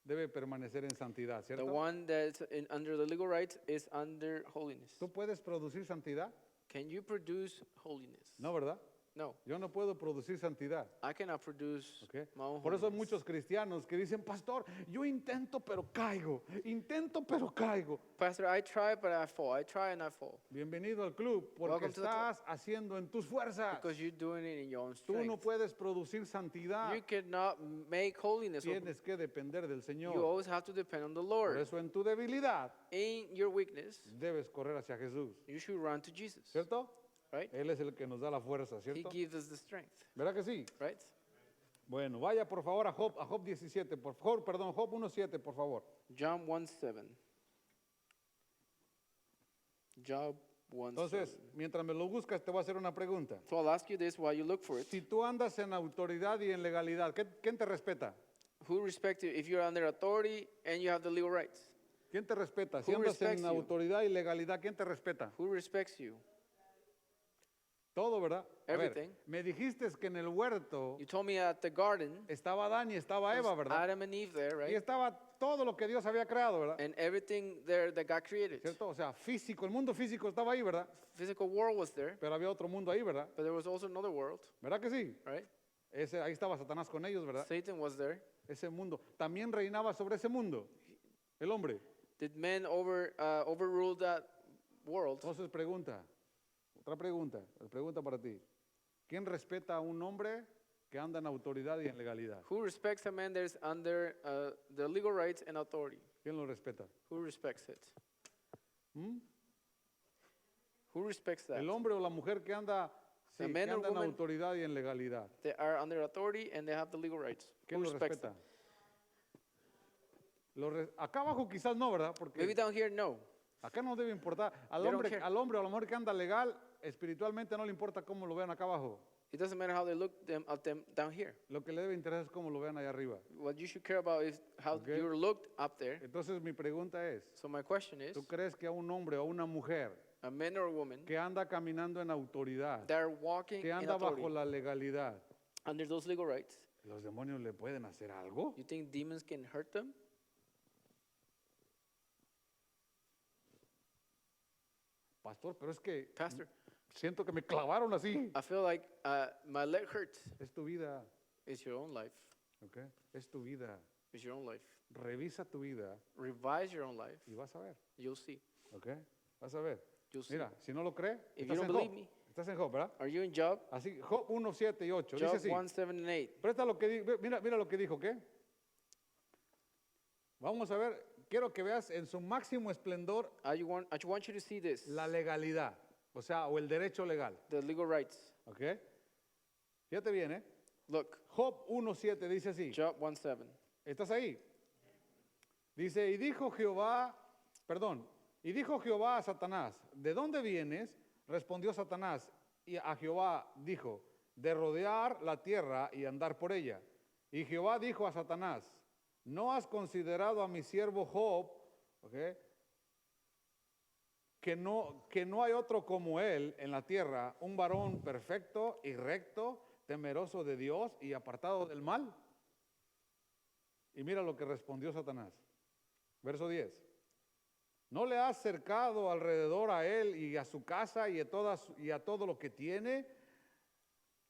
debe permanecer en santidad, the ¿cierto? one that's under the legal rights is under holiness. ¿Tú puedes producir santidad? Can you produce holiness? No, ¿verdad? No, Yo no puedo producir santidad. I cannot produce ¿Ok? my own Por eso hay holiness. muchos cristianos que dicen, pastor, yo intento pero caigo, intento pero caigo. Pastor, I try, but I fall. I try and I fall. Bienvenido al club, porque Welcome to the club. estás haciendo en tus fuerzas. Because you're doing it in your own Tú no strength. puedes producir santidad, You cannot make holiness. tienes que depender del You Señor. always have to depend on the Por Lord. eso en tu debilidad In your weakness, debes correr hacia Jesús, you should run to Jesus, ¿cierto? right? Él es el que nos da la fuerza, He ¿cierto? gives us the strength, ¿Verdad que sí? right? Bueno, vaya por favor a Job 17, por favor, perdón, Job 1:7, por favor. John 1:7. Job 1:7. Entonces, mientras me lo buscas, te voy a hacer una pregunta. So I'll ask you this while you look for it. Si tú andas en autoridad y en legalidad, ¿quién te respeta? Who respects you if you're under authority and you have the legal rights? ¿Quién te respeta? Si Who andas respects en you? autoridad y legalidad, ¿quién te respeta? Who respects you? Todo, ¿verdad? A ver, Everything. me dijiste que en el huerto You told me at the garden, estaba Adán y estaba Eva, there's ¿verdad? Adam and Eve there, Y right? estaba todo lo que Dios había creado, ¿verdad? And everything there that God created. ¿Cierto? O sea, físico, el mundo físico estaba ahí, ¿verdad? Physical world was there, Pero había otro mundo ahí, ¿verdad? but there was also another world, ¿Verdad que sí? right? Ahí estaba Satanás con ellos, ¿verdad? Satan was there. Ese mundo. También reinaba sobre ese mundo el hombre. Did men overrule that world? Entonces otra pregunta para ti. ¿Quién respeta a un hombre que anda en autoridad y en legalidad? Who respects a man that is under the legal rights and authority? ¿Quién lo respeta? Who respects it? ¿Mm? Who respects that? El hombre o la mujer que anda, sí, A man que or anda en woman- autoridad y en legalidad. They are under authority and they have the legal rights. Who ¿Quién lo respects respeta? them? Acá abajo quizás no, ¿verdad? Porque Maybe down here, no. acá no debe importar. They don't care. Al hombre o a la mujer que anda legal, espiritualmente no le importa cómo lo vean acá abajo. It doesn't matter how they look at them down here. Lo que le debe interesar es cómo lo vean allá arriba. What you should care about is how Okay. you're looked up there. Entonces mi pregunta es, So my question is, ¿tú crees que a un hombre o a una mujer a man or a woman que anda caminando en autoridad, that are walking que in anda bajo authority la legalidad, under those legal rights, los demonios le pueden hacer algo? you think demons can hurt them? Pastor, pero es que Pastor, siento que me clavaron así. I feel like my leg hurts. Es tu vida, It's your own life. ¿ok? Es tu vida. It's your own life. Revisa tu vida Revise your own life. y vas a ver, You'll see. ¿ok? Vas a ver. You'll see. Mira, si no lo cree, If estás you en don't believe Job. me, Estás en Job, ¿verdad? are you in Job? Así, Job 1, 7 y 8. Dice Job así. 1, 7 and 8. Presta lo que mira lo que dijo, ¿qué? Vamos a ver, quiero que veas en su máximo esplendor I want you to see this. la legalidad, o sea, o el derecho legal, The legal rights. ¿ok? Fíjate bien, ¿eh? Look, Job 1:7 dice así. Job 1, 7. ¿Estás ahí? Dice, y dijo Jehová a Satanás, ¿de dónde vienes? Respondió Satanás, y a Jehová dijo, de rodear la tierra y andar por ella. Y Jehová dijo a Satanás, ¿no has considerado a mi siervo Job, ¿ok? que no hay otro como él en la tierra, un varón perfecto y recto, temeroso de Dios y apartado del mal? Y mira lo que respondió Satanás. Verso 10. ¿No le has cercado alrededor a él y a su casa y a todo lo que tiene?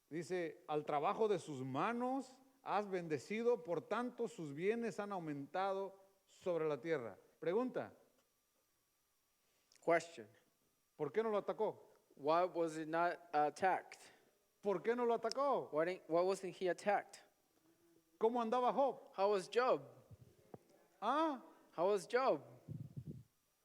Dice, al trabajo de sus manos has bendecido, por tanto sus bienes han aumentado sobre la tierra. Pregunta, Question. ¿por qué no lo atacó? Why was it not attacked? ¿Por qué no lo atacó? Why wasn't he attacked? ¿Cómo andaba Job? How was Job? Ah, How was Job?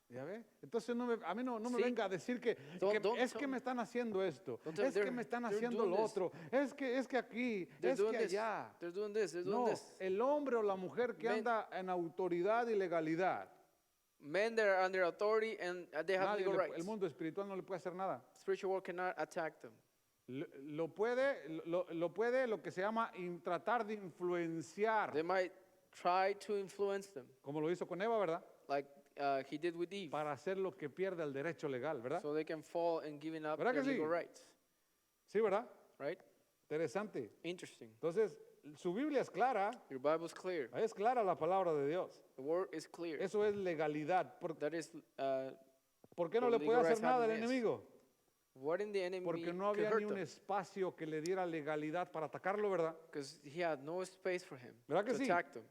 ¿ya ve? Entonces a mí no me Sí. venga a decir que Don't es tell que me. me están haciendo esto, Don't tell- es que they're- me están they're haciendo doing lo this. otro, es que aquí, They're es doing que this. allá. They're doing this. They're doing No, this. el hombre o la mujer que Men- anda en autoridad y legalidad, Men that are under authority and they have nadie legal el rights. mundo espiritual no le puede hacer nada. Spiritual world cannot attack them. Lo puede lo que se llama tratar de influenciar, They might try to influence them, como lo hizo con Eva, ¿verdad? like he did with Eve, Para hacer lo que pierda el derecho legal, ¿verdad? so they can fall in giving up ¿Verdad their que sí? legal rights. Sí, ¿verdad? Right? Interesante. Interesting. Entonces, su Biblia es clara, Your Bible's clear. es clara la palabra de Dios. The word is clear. Eso es legalidad. That is, ¿Por qué no Por le puede legal hacer rights nada al having this. enemigo? what in the enemy Porque no could había ni hurt un them? espacio que le diera legalidad para atacarlo, ¿verdad? Because he had no space for him ¿Verdad que to sí? attack them.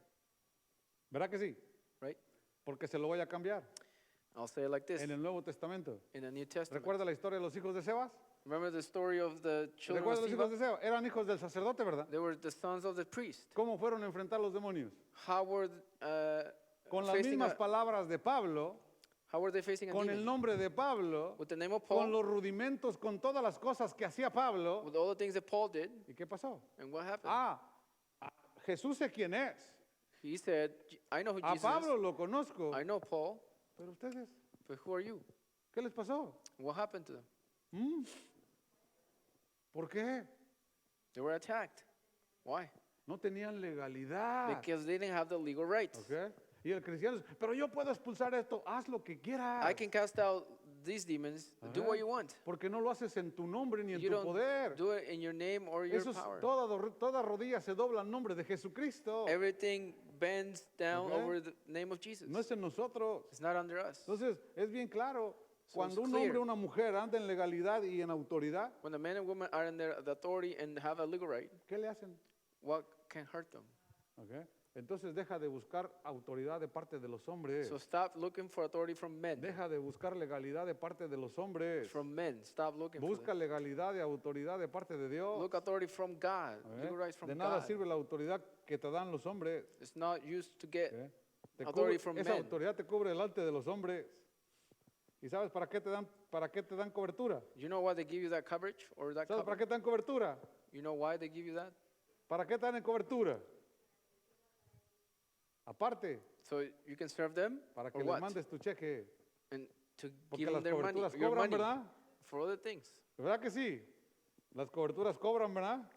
¿Verdad que sí? Right? Porque se lo voy a cambiar I'll say it like this en el Nuevo Testamento. in the New Testament. ¿Recuerda la historia de los hijos de Sebas? Remember the story of the children ¿Recuerda of los hijos Sceva? de Sebas? Eran hijos del sacerdote, ¿verdad? They were the sons of the priest. ¿Cómo fueron a enfrentar los demonios? How were Con las facing mismas a- palabras de Pablo, how were they facing a con el demon? nombre de Pablo, With the name of con Paul, los rudimentos, con todas las cosas que hacía Pablo. with all the things that Paul did, ¿Y qué pasó? and what happened? Jesús sé quién es. He said, I know who A Jesus Pablo is. lo conozco. I know Paul, Pero ustedes, but who are you? ¿qué les pasó? What happened to them? ¿Mm? ¿Por qué? They were attacked. Why? No tenían legalidad. Because they didn't have the legal rights. ¿Ok? Y el cristiano dice, pero yo puedo expulsar esto, haz lo que quieras. I can cast out these demons. Do what you want. Porque no lo haces en tu nombre ni en You tu don't poder. do it in your name or your Eso es, power. toda rodilla se dobla al nombre de Jesucristo. Everything bends down Okay. over the name of Jesus. No es en nosotros. It's not under us. Entonces, es bien claro. So Cuando it's un clear. hombre o una mujer anda en legalidad y en autoridad, When the man and woman are in the authority and have a legal right, ¿qué le hacen? what can hurt them? ¿Ok? Entonces deja de buscar autoridad de parte de los hombres. So stop looking for authority from men. Deja de buscar legalidad de parte de los hombres. From men. Stop looking for Busca them. legalidad y autoridad de parte de Dios. Look authority from God. ¿Ok? Legal rights from De nada God. sirve la autoridad que te dan los hombres. It's not used to get ¿Ok? Te authority cubre- from esa men. autoridad te cubre delante de los hombres. ¿Y sabes para qué te dan cobertura? You know why they give you that coverage or that ¿Sabes para cover? qué te dan cobertura? You know why they give you that? ¿Para qué te dan cobertura? Aparte, So you can serve them para que or les what? mandes tu cheque. And to Porque give them las their money, coberturas your cobran, money ¿verdad? for other things. ¿Verdad que sí? Las coberturas cobran, ¿verdad?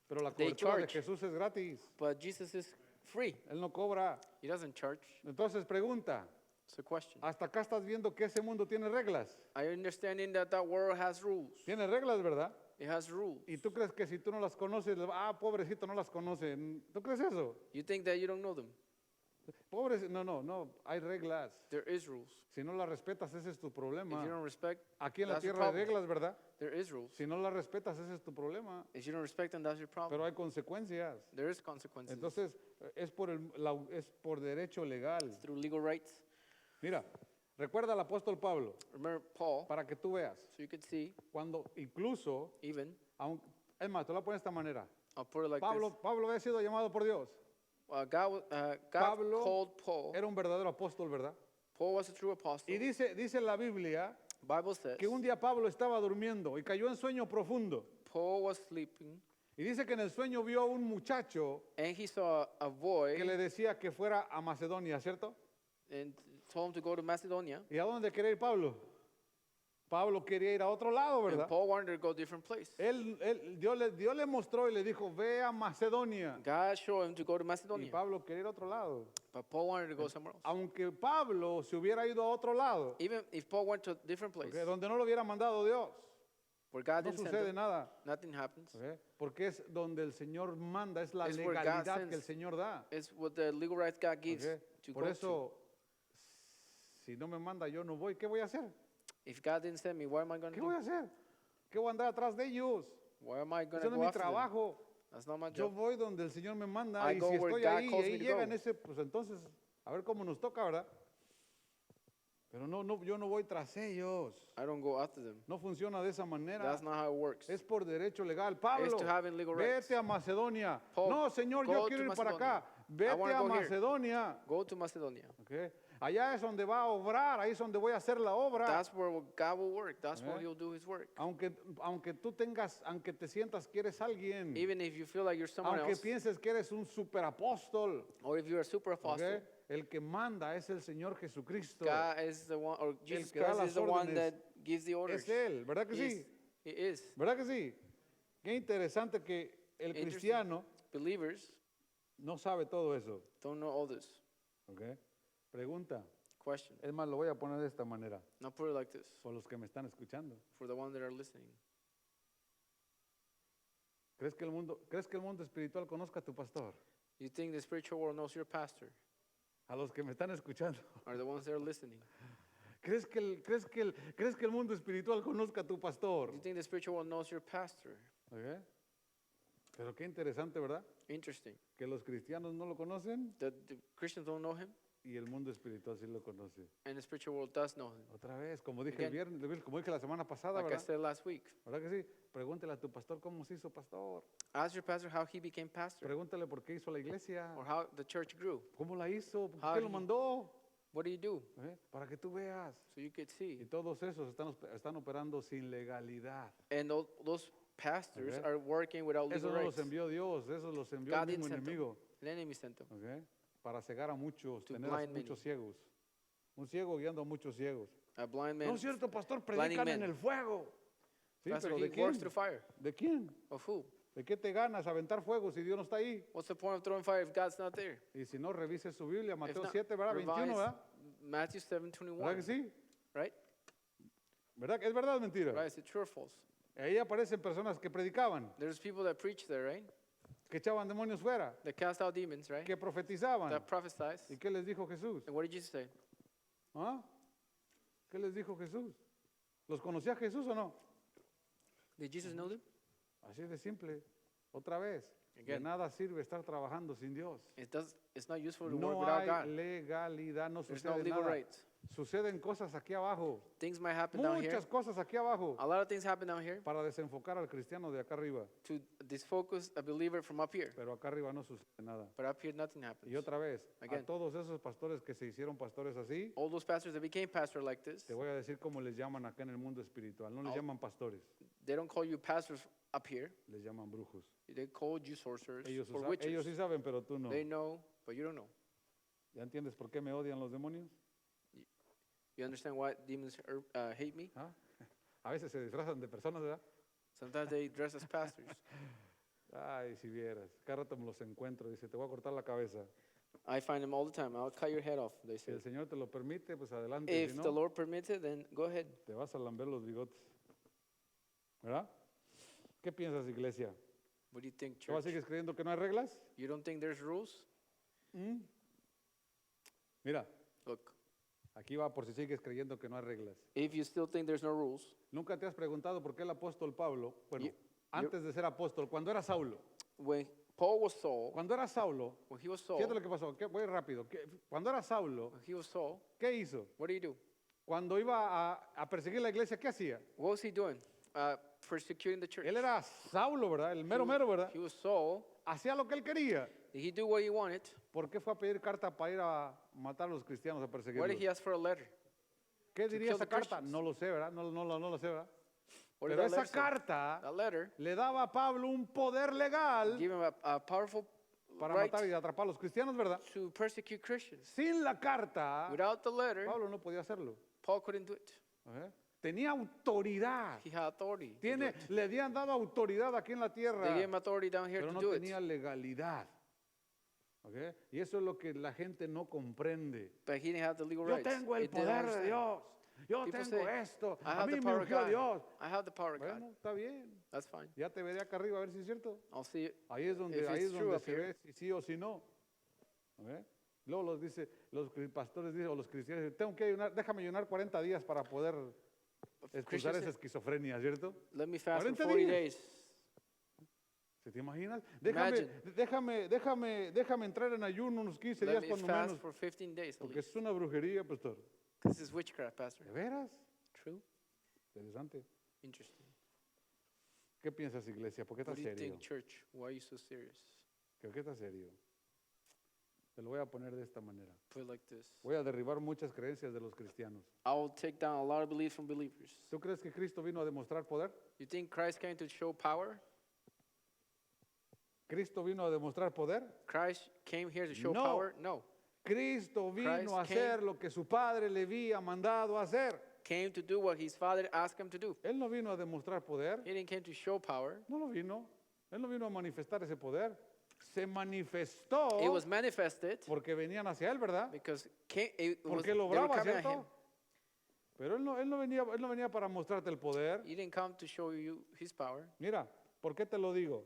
Pero la They cobertura de charge. Jesús es gratis. But Jesus is free. Él no cobra. He doesn't charge. Entonces pregunta, It's a question. hasta acá estás viendo que ese mundo tiene reglas. I understanding that that world has rules. Tiene reglas, ¿verdad? It has rules. Y tú crees que si tú no las conoces, pobrecito, no las conoce. ¿Tú crees eso? You think that you don't know them. Pobrecito, no, hay reglas. There is rules. Si no las respetas, ese es tu If you problema. don't respect, Aquí en la that's your tierra hay problem. reglas, ¿verdad? There is rules. Si no las respetas, ese es tu problema. If you don't respect them, that's your problem. Pero hay consecuencias. There is consequences. Entonces, es por derecho legal. Through legal rights. Mira, recuerda al apóstol Pablo, Remember Paul, para que tú veas, so you could see, cuando incluso, even, es más, te lo voy a poner de esta manera. I'll put it like Pablo había sido llamado por Dios. this. God Pablo called Paul. Era un verdadero apóstol, ¿verdad? Paul was a true apostle. Y dice la Biblia Bible says que un día Pablo estaba durmiendo y cayó en sueño profundo. Paul was sleeping Y dice que en el sueño vio a un muchacho and he saw a boy que le decía que fuera a Macedonia, ¿cierto? and told him to go to Macedonia. ¿Y a dónde quería ir Pablo? Pablo quería ir a otro lado, And ¿verdad? Paul wanted to go a different place. Dios le mostró y le dijo, ve a Macedonia. God showed him to go to Y Macedonia. Pablo quería ir a otro lado. But Paul wanted to go somewhere else. Aunque Pablo se hubiera ido a otro lado, Even if Paul went to a different place ¿ok? Donde no lo hubiera mandado Dios, where God no didn't send sucede him, nada. nothing happens. ¿Ok? Porque es donde el Señor manda, es la It's where God legalidad que el sends. Señor da. It's what the legal rights God gives ¿Ok? to Por go to. eso, si no me manda, yo no voy. ¿Qué voy a hacer? If God didn't send me, what am I going to ¿Qué voy a do? hacer? ¿Qué voy a andar atrás de ellos? Why am I going Eso to no go es mi after them? trabajo. That's not my Yo job. voy donde el Señor me manda I y go si where estoy God ahí y calls me ahí to llega go. en ese, pues entonces, a ver cómo nos toca, ¿verdad? Pero yo no voy tras ellos. I don't go after them. No funciona de esa manera. That's not how it works. Es por derecho legal. Pablo, to having legal rights. vete a Macedonia. Paul, No, Señor, yo go quiero to ir para Macedonia. acá. Vete wanna a go here. Macedonia. Go to Macedonia. Ok. Allá es donde va a obrar, ahí es donde voy a hacer la obra. That's where God will work. That's where Okay. He'll do His work. Aunque te sientas que eres alguien, Even if you feel like you're someone aunque else, pienses que eres un superapóstol, or if you're a super ok, apostle, el que manda es el Señor Jesucristo. God is the one, or Jesus que da Christ las is the one órdenes. that gives the orders. Es Él, ¿verdad que He sí? is. He is. ¿Verdad que sí? Qué interesante que el Interesting. cristiano Believers no sabe todo eso. don't know all this. Ok. Pregunta. Question. Es más, lo voy a poner de esta manera, Now put it like this, por los que me están escuchando. for the ones that are listening. ¿Crees que el mundo espiritual conozca a tu pastor? You think the spiritual world knows your pastor, A los que me están escuchando. or the ones that are listening? ¿Crees que el mundo espiritual conozca a tu pastor? You think the spiritual world knows your pastor? Ok. Pero qué interesante, ¿verdad? Interesting. Que los cristianos no lo conocen The Christians don't know him, y el mundo espiritual sí lo conoce. and the spiritual world does know him. Otra vez, como dije el Again. viernes, como dije la semana pasada, Like I ¿verdad? said last week, ¿Verdad que sí? Pregúntale a tu pastor cómo se hizo pastor. ask your pastor how he became pastor, Pregúntale por qué hizo la iglesia. or how the church grew. ¿Cómo la hizo? ¿Por How qué lo he- mandó? What do you do? Para que tú veas. So you could Y see. todos esos están operando sin legalidad. And those pastors Okay. are working without Eso legal no rights. los envió Dios, eso los envió God el mismo didn't send them. enemigo. The enemy sent them. ¿Ok? Para cegar a muchos, To tener a blind muchos many. ciegos. Un ciego guiando a muchos ciegos. A blind man. No es cierto, pastor, blinding predican en men. el fuego. Sí, Pastor, pero he ¿de quién? works through fire. ¿De quién? Of who? ¿De qué te ganas aventar fuego si Dios no está ahí? What's the point of throwing fire if God's not there? Y si no, revise su Biblia, If Mateo not, 7, ¿verdad? 21, revise ¿verdad? Matthew ¿Verdad 7:21. que sí? Right? ¿Verdad? ¿Es verdad o mentira? Right? Is it true or false? Ahí aparecen personas que predicaban, There's people that preach there, right? que echaban demonios fuera, That cast out demons, right? que profetizaban. That prophesies. ¿Y qué les dijo Jesús? And what did Jesus say? ¿Ah? ¿Qué les dijo Jesús? ¿Los conocía Jesús o no? Did Jesus know them? Así de simple. Otra vez, de Again. nada sirve estar trabajando sin Dios. It's not useful to work No without hay God. legalidad, no There's sucede no legal nada. rights. Suceden cosas aquí abajo. Things might happen down here. Muchas cosas aquí abajo. A lot of things happen down here Para desenfocar al cristiano de acá arriba. to disfocus a believer from up here. Pero acá arriba no sucede nada. But up here, nothing happens. Y otra vez, a Again. todos esos pastores que se hicieron pastores así, All those pastors that became pastor like this, te voy a decir cómo les llaman acá en el mundo espiritual. No les llaman pastores, they don't call you pastors up here. les llaman brujos. They call you sorcerers Ellos, or witches. ellos sí saben, pero tú no. They know, but you don't know. ¿Ya entiendes por qué me odian los demonios? You understand why demons hate me? ¿Ah? A veces se disfrazan de personas, ¿verdad? Sometimes they dress as pastors. Ay, si vieras. Cada rato me los encuentro. Dice, te voy a cortar la cabeza. I find them all the time. I'll cut your head off, they Si say. el Señor te lo permite, pues adelante. If Si the no, Lord permits it, then go ahead. te vas a lamber los bigotes. ¿Verdad? ¿Qué piensas, iglesia? What do you think, ¿Tú church? sigues creyendo que no hay reglas? You don't think there's rules? Mira, Look, aquí va por si sigues creyendo que no hay reglas. if you still think there's no rules, ¿Nunca te has preguntado por qué el apóstol Pablo, bueno, You- antes de ser apóstol, cuando era Saulo, when Paul was Saul, cuando era Saulo, when he was fíjate Saul, lo que pasó, voy rápido, cuando era Saulo, when he was Saul, ¿qué hizo? what did he do? Cuando iba a perseguir la iglesia, ¿qué hacía? What was he doing? Persecuting the church. Él era Saulo, ¿verdad? El mero He- mero, ¿verdad? He was Saul. Hacía lo que él quería. Did he do what he wanted? ¿Por qué fue a pedir carta para ir a matar a los cristianos, a Why did perseguirlos? he ask for a letter? ¿Qué diría kill esa the carta? Christians? No lo sé, ¿verdad? No lo sé, ¿verdad? What did Pero that esa letter say? carta That letter le daba a Pablo un poder legal gave him a powerful para right matar y atrapar a los cristianos, ¿verdad? to persecute Christians. Sin la carta, Without the letter, Pablo no podía hacerlo. Paul couldn't do it. ¿Eh? Tenía autoridad. He had authority. to do it. Le habían dado autoridad aquí en la They tierra, gave him authority down here pero to no do tenía it. legalidad. ¿Ok? Y eso es lo que la gente no comprende. But he didn't have the legal Yo rights. tengo el He didn't poder de understand. Dios. Yo People tengo say, esto. I A have mí the me power of ungió God. Dios. I have the power of God. Bueno, está bien. That's fine. Ya te veré acá arriba a ver si es cierto. I'll see it. Ahí es donde, If ahí it's es true donde up se here. ve si sí o si no. ¿Ok? Luego los pastores dicen, o los cristianos dicen, tengo que ayunar, déjame ayunar 40 días para poder expulsar Christians esa say, esquizofrenia, ¿cierto? let me fast for 40 40 días. days. ¿Se te imaginas? Imagine. Déjame entrar en ayuno unos 15 Let días me cuando fast menos. for 15 days at Porque least. es una brujería, pastor. This is witchcraft, Pastor. ¿De veras? True? Interesante. Interesting. ¿Qué piensas, iglesia? ¿Por qué What estás do you serio? think, church? Why are you so serious? ¿Por qué estás serio? Te lo voy a poner de esta manera. Put it like this. Voy a derribar muchas creencias de los cristianos. I will take down a lot of beliefs from believers. ¿Tú crees que Cristo vino a demostrar poder? You think Christ came to show power? ¿Cristo vino a demostrar poder? Christ came here to show No. power? No. Cristo vino Christ a hacer came- lo que su padre le había mandado a hacer. Came to do what his father asked him to do. Él no vino a demostrar poder. He didn't came to show power. No lo vino. Él no vino a manifestar ese poder. Se manifestó It was manifested porque venían hacia él, ¿verdad? because it was, Porque they lo were obraba, coming at him. ¿cierto? Pero él no venía para mostrarte el poder. He didn't come to show you his power. Mira, ¿por qué te lo digo?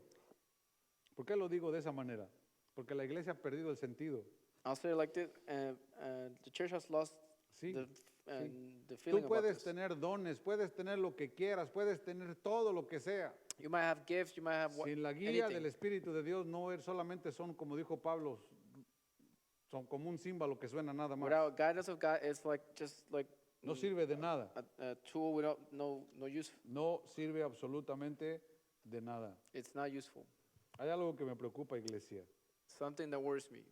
¿Por qué lo digo de esa manera? Porque la iglesia ha perdido el sentido. I'll say it like this. The church has lost Sí, the feeling Tú about puedes this. tener dones, puedes tener lo que quieras, puedes tener todo lo que sea. You might have gifts, you might have Sin la guía anything. del Espíritu de Dios no es solamente son, como dijo Pablo, son como un símbolo que suena nada más. Without guidance of God, it's like just like No sirve de nada. a tool without no use. No sirve absolutamente de nada. It's not useful. Hay algo que me preocupa, iglesia. Something that worries me.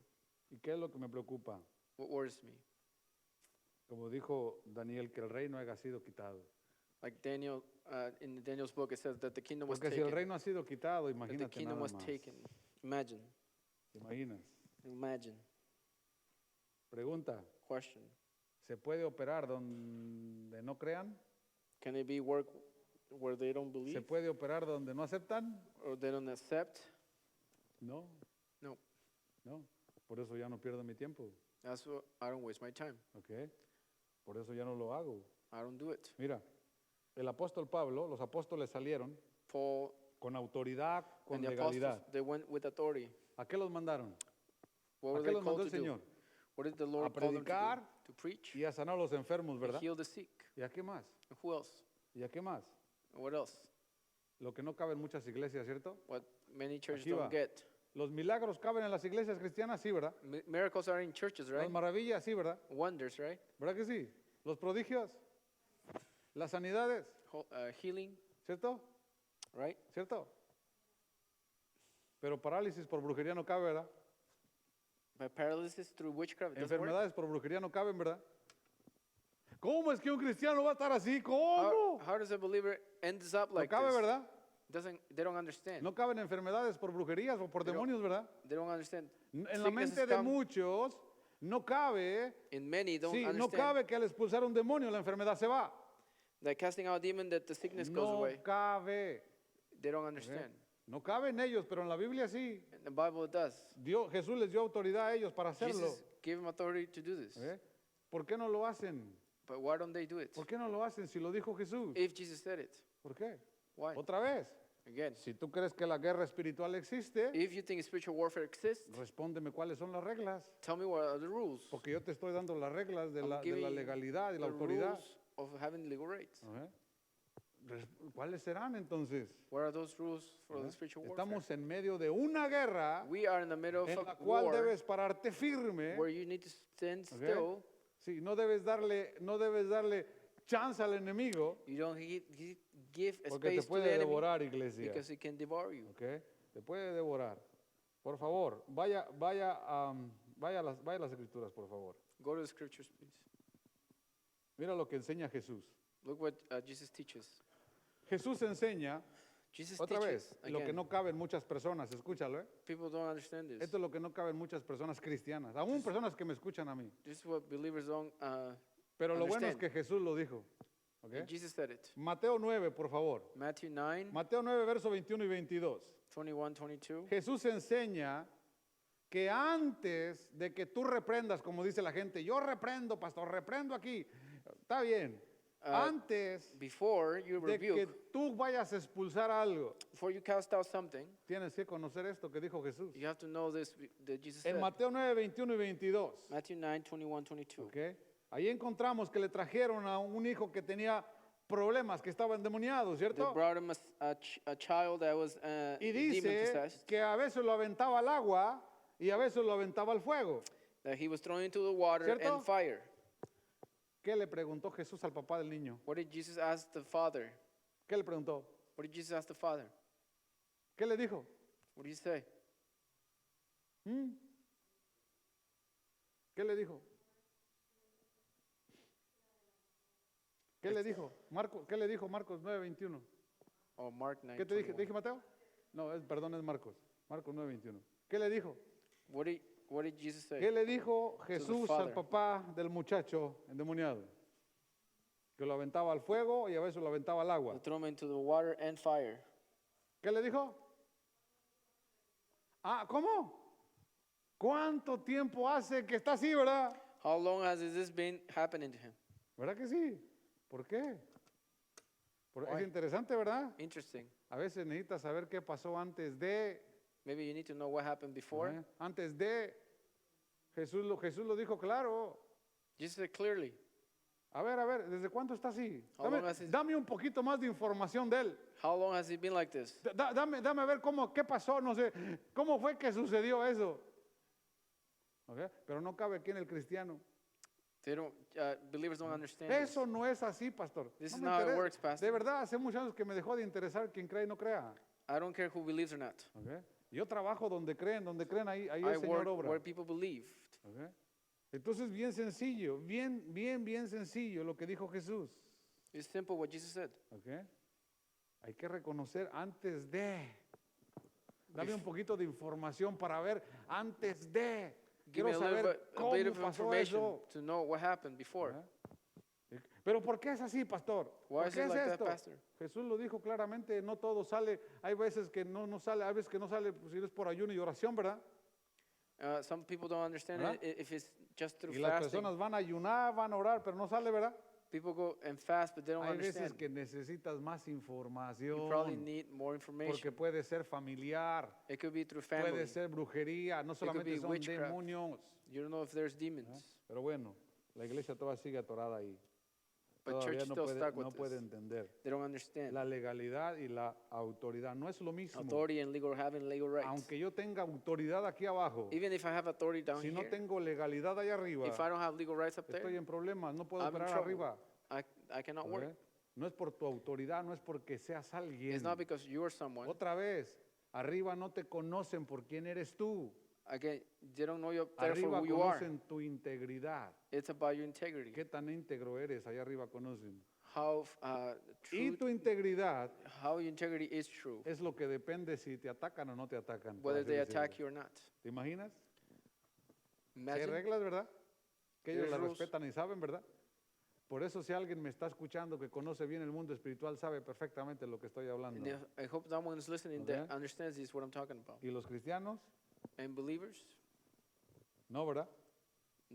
¿Y qué es lo que me preocupa? What worries me? Como dijo Daniel, que el reino haya sido quitado. Like Daniel, in Daniel's book, it says that the kingdom was Porque si el taken. reino ha sido quitado, That the imagínate kingdom nada was más. taken. Imagine. ¿Te imaginas? Imagine. Pregunta, Question. ¿se puede operar donde no crean? Can it be work where they don't ¿Se believe puede operar donde no aceptan? or they don't accept? No, No. no. Por eso ya no pierdo mi tiempo, That's what I don't waste my time. ¿ok? Por eso ya no lo hago. I don't do it. Mira, el apóstol Pablo, los apóstoles salieron Paul con autoridad, con and the legalidad. apostles, they went with authority. ¿A qué los mandaron? What ¿A were qué they los mandó called el to do? Señor? What did the Lord A call them to do? predicar To preach, Y a sanar a los enfermos, to ¿verdad? heal the sick. ¿Y a qué más? And who else? ¿Y a qué más? And what else? Lo que no cabe en muchas iglesias, ¿cierto? What many churches Aquí va. don't get. Los milagros caben en las iglesias cristianas, sí, ¿verdad? Miracles are in churches, Las right? maravillas, sí, ¿verdad? Wonders, right? ¿Verdad que sí? Los prodigios, las sanidades, Healing, ¿cierto? right? ¿Cierto? Pero parálisis por brujería no cabe, ¿verdad? By paralysis through witchcraft, it doesn't work. Enfermedades por brujería no caben, ¿verdad? ¿Cómo es que un cristiano va a estar así? How, ¿Cómo? how does a believer ends up No like cabe, this? ¿verdad? They don't understand. No caben enfermedades por brujerías o por They don't- demonios, ¿verdad? They don't understand. En la Sicknesses mente de come, muchos no cabe, in many don't sí, no understand cabe que al expulsar un demonio la enfermedad se va. that casting out a demon that the sickness goes No away. cabe. They don't ¿ok? understand. No cabe en ellos, pero en la Biblia sí. In the Bible it does. Jesús les dio autoridad a ellos para hacerlo. Jesus gave them authority to do this. ¿ok? ¿Por qué no lo hacen? But why don't they do it? ¿Por qué no lo hacen si lo dijo Jesús? If Jesus said it, ¿Por qué? why? Otra vez, Again, si tú crees que la guerra espiritual existe, if you think spiritual warfare exists, respóndeme cuáles son las reglas. tell me what are the rules. Porque yo te estoy dando las reglas de I'm la giving legalidad y la the autoridad. rules of having legal rights. ¿ok? ¿Cuáles serán entonces? What are those rules for the ¿ok? spiritual warfare? Estamos en medio de una guerra We are in the middle of en a la cual war debes pararte firme. where you need to stand ¿ok? still. Sí, no debes darle chance al enemigo You don't give a porque te space to the puede enemy devorar, iglesia. because he can devour you. ¿ok? Te puede devorar. Por favor, vaya a las escrituras, por favor. Go to the scriptures, please. Mira lo que enseña Jesús. Look what Jesus teaches. Jesús enseña, Jesus otra teaches, vez, lo que again, no cabe en muchas personas, escúchalo, ¿eh? people don't understand this. Esto es lo que no cabe en muchas personas cristianas, aún personas que me escuchan a mí. This is what believers don't Pero lo bueno es understand. que Jesús lo dijo. ¿ok? And Jesus said it. Mateo 9, por favor. Matthew 9, Mateo 9, verso 21 y 22. 21, 22. Jesús enseña que antes de que tú reprendas, como dice la gente, yo reprendo, pastor, reprendo aquí. Está bien. Antes Before you de que rebuke, tú vayas a expulsar algo, before you cast out something, tienes que conocer esto que dijo Jesús. you have to know this that Jesus En said. Mateo 9, 21 y 22. Matthew 9, 21, 22. ¿ok? Ahí encontramos que le trajeron a un hijo que tenía problemas, que estaba endemoniado, They ¿cierto? brought him a child that was Y demon dice possessed, que a veces lo aventaba al agua y a veces lo aventaba al fuego. that he was thrown into the water ¿Cierto? and fire. ¿Qué le preguntó Jesús al papá del niño? What did Jesus ask the father? ¿Qué le preguntó? What did Jesus ask the father? ¿Qué le dijo? What did he say? ¿Mm? ¿Qué le dijo? ¿Qué le dijo? ¿Qué le dijo Marcos 9:21? Oh, Mark 9, ¿Qué te dije? ¿Te 21. dije Mateo? No, perdón, es Marcos. Marcos 9:21. ¿Qué le dijo? What did Jesus say? ¿Qué le dijo Jesús al father. papá del muchacho endemoniado? Que lo aventaba al fuego y a veces lo aventaba al agua. To throw him into the water and fire. ¿Qué le dijo? Ah, ¿cómo? ¿Cuánto tiempo hace que está así, verdad? How long has this been happening to him? ¿Verdad que sí? ¿Por qué? Es Why? interesante, ¿verdad? Interesting. A veces necesitas saber qué pasó antes de. Maybe you need to know what happened before. ¿eh? Antes de. Jesús lo dijo claro. Jesus said clearly. A ver, ¿desde cuándo está así? How long has he- Dame un poquito más de información de él. How long has he been like this? Dame a ver qué pasó, no sé, cómo fue que sucedió eso. ¿Ok? Pero no cabe aquí en el cristiano. Believers don't understand this. Eso no es así, pastor. This No is me not how it interesa. works, pastor. De verdad, hace muchos años que me dejó de interesar quien cree y no crea. I don't care who believes or not. ¿Ok? Yo trabajo donde creen ahí I el Señor work obra. where people believe. ¿Ok? Entonces, bien sencillo, bien sencillo lo que dijo Jesús. It's simple what Jesus said. ¿Ok? Hay que reconocer antes de. Dame un poquito de información para ver antes de. Give me Quiero a saber bit cómo of pasó information eso. to know what happened before. ¿Eh? Pero ¿por qué es así, pastor? Why ¿Por is qué it es like that, esto? pastor? Jesús lo dijo claramente, no todo sale. Hay veces que no sale, hay veces que no sale pues, si es por ayuno y oración, ¿verdad? Some people don't understand ¿Verdad? it if it's just through Y las fasting. personas van a ayunar, van a orar, pero no sale, ¿verdad? People go and fast, but they don't Hay veces understand. que necesitas más You probably información need more information. porque puede ser familiar, It could be through family. puede ser brujería, no solamente be son witchcraft. demonios. You don't know if there's demons. Pero bueno, la iglesia toda sigue atorada ahí. But todavía church no still puede, stuck no with puede this. entender. They don't understand. La legalidad y la autoridad no es lo mismo. Authority and legal having legal rights. Aunque yo tenga autoridad aquí abajo, Even if I have authority down si no here, tengo legalidad allá arriba, if I don't have legal rights up estoy there, en problemas, no puedo I'm in operar trouble. arriba. I cannot ¿ok? work. No es por tu autoridad, no es porque seas alguien. It's not because you're someone. Otra vez, arriba no te conocen por quién eres tú. Again, they don't know you up there for Arriba who you are. conocen tu integridad. It's about your integrity. ¿Qué tan íntegro eres? Allá arriba conocen. How Y true, tu integridad how your integrity is true, es lo que depende si te atacan o no te atacan. por whether así they decirlo. attack you or not. ¿Te imaginas? Si hay Imagine reglas, ¿verdad? Que ellos There's las rules. respetan y saben, ¿verdad? Por eso si alguien me está escuchando que conoce bien el mundo espiritual, sabe perfectamente lo que estoy hablando. and I hope someone is listening Okay. that understands this what I'm talking about. ¿Y los cristianos? And believers, No, ¿verdad?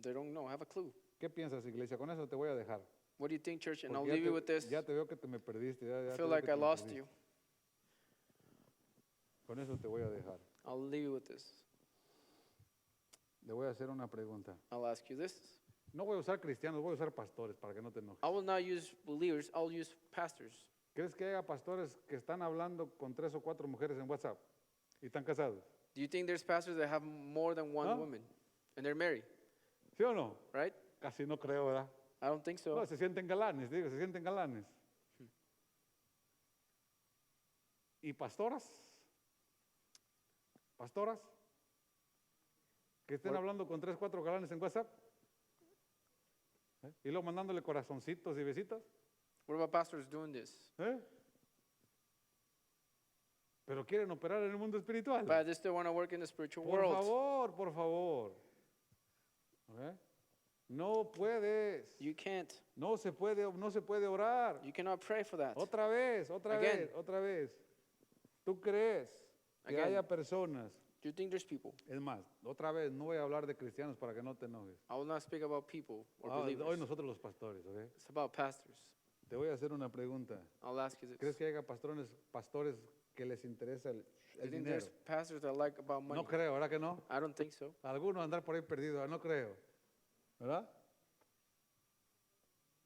they don't know, have a clue. ¿Qué piensas, iglesia? Con eso te voy a dejar. What do you think, church? And Porque I'll ya leave you with this. ya te veo que te me perdiste. Ya I te feel veo like que I te me lost perdiste. you. Con eso te voy a dejar. I'll leave you with this. Le voy a hacer una pregunta. I'll ask you this. No voy a usar cristianos, voy a usar pastores para que no te enojes. I will not use believers, I'll use pastors. ¿Crees que haya pastores que están hablando con 3 o 4 mujeres en WhatsApp y están casados? Do you think there's pastors that have more than one Huh? woman and they're married, ¿Sí o no? right? Casi no creo, ¿verdad? I don't think so. No, se sienten galanes, digo, se sienten galanes. ¿Y pastoras? ¿Pastoras? Que estén What? hablando con 3, 4 galanes en WhatsApp. ¿Eh? Y luego mandándole corazoncitos y besitos. What about pastors doing this? ¿Eh? Pero quieren operar en el mundo espiritual. But they still want to work in the spiritual Por world. favor, por favor. ¿Ok? No puedes. You can't. No se puede orar. You cannot pray for that. Otra vez, otra Again. vez, otra vez. ¿Tú crees que Again. haya personas? Do you think there's people? Es más, otra vez, no voy a hablar de cristianos para que no te enojes. I will not speak about people or Hoy believers. nosotros los pastores, ¿ok? It's about pastors. Te voy a hacer una pregunta. I'll ask you this. ¿Crees que haya pastores que les interesa Do you el think dinero? there's pastors that like about money? No creo, ¿verdad que no? I don't think so. Algunos andar por ahí perdidos, no creo. ¿Verdad?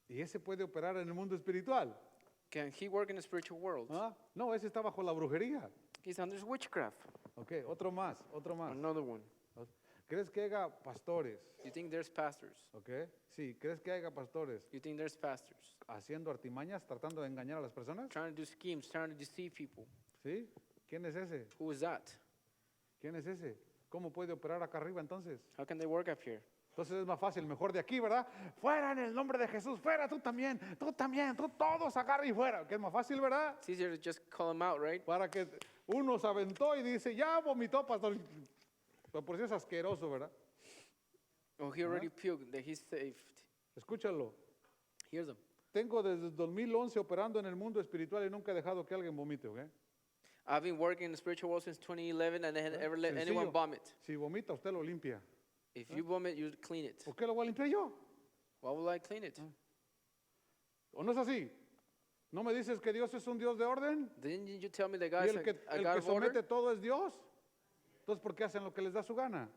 ¿Y ese puede operar en el mundo espiritual? Can he work in the spiritual world? ¿Ah? No, ese está bajo la brujería. He's under witchcraft. Ok, otro más, otro más. Another one. ¿Crees que haya pastores? You think there's pastors? Ok, sí, ¿crees que haya pastores You think there's pastors haciendo artimañas, tratando de engañar a las personas? trying to do schemes, trying to deceive people? ¿Sí? ¿Quién es ese? Who is that? ¿Quién es ese? ¿Cómo puede operar acá arriba entonces? How can they work up here? Entonces es más fácil, mejor de aquí, ¿verdad? Fuera en el nombre de Jesús, fuera tú también, tú todos agarra y fuera, que es más fácil, ¿verdad? It's easier to just call them out, right? Para que uno se aventó y dice, ya vomitó, pastor. Pero por si es asqueroso, ¿verdad? Oh, he already puked, that he's saved. Escúchalo. Hear them. Tengo desde 2011 operando en el mundo espiritual y nunca he dejado que alguien vomite, ¿ok? I've been working in the spiritual world since 2011 and I haven't ever let Sencillo. anyone vomit. Si vomita, usted lo limpia. If you vomit, you clean it. ¿Por qué lo voy a limpiar yo? Why will I clean it? ¿O no es así? ¿No me dices que Dios es un Dios de orden? Didn't you tell me that Y God is el que, a el God que of order? somete todo es Dios. Entonces, ¿por qué hacen lo que les da su gana?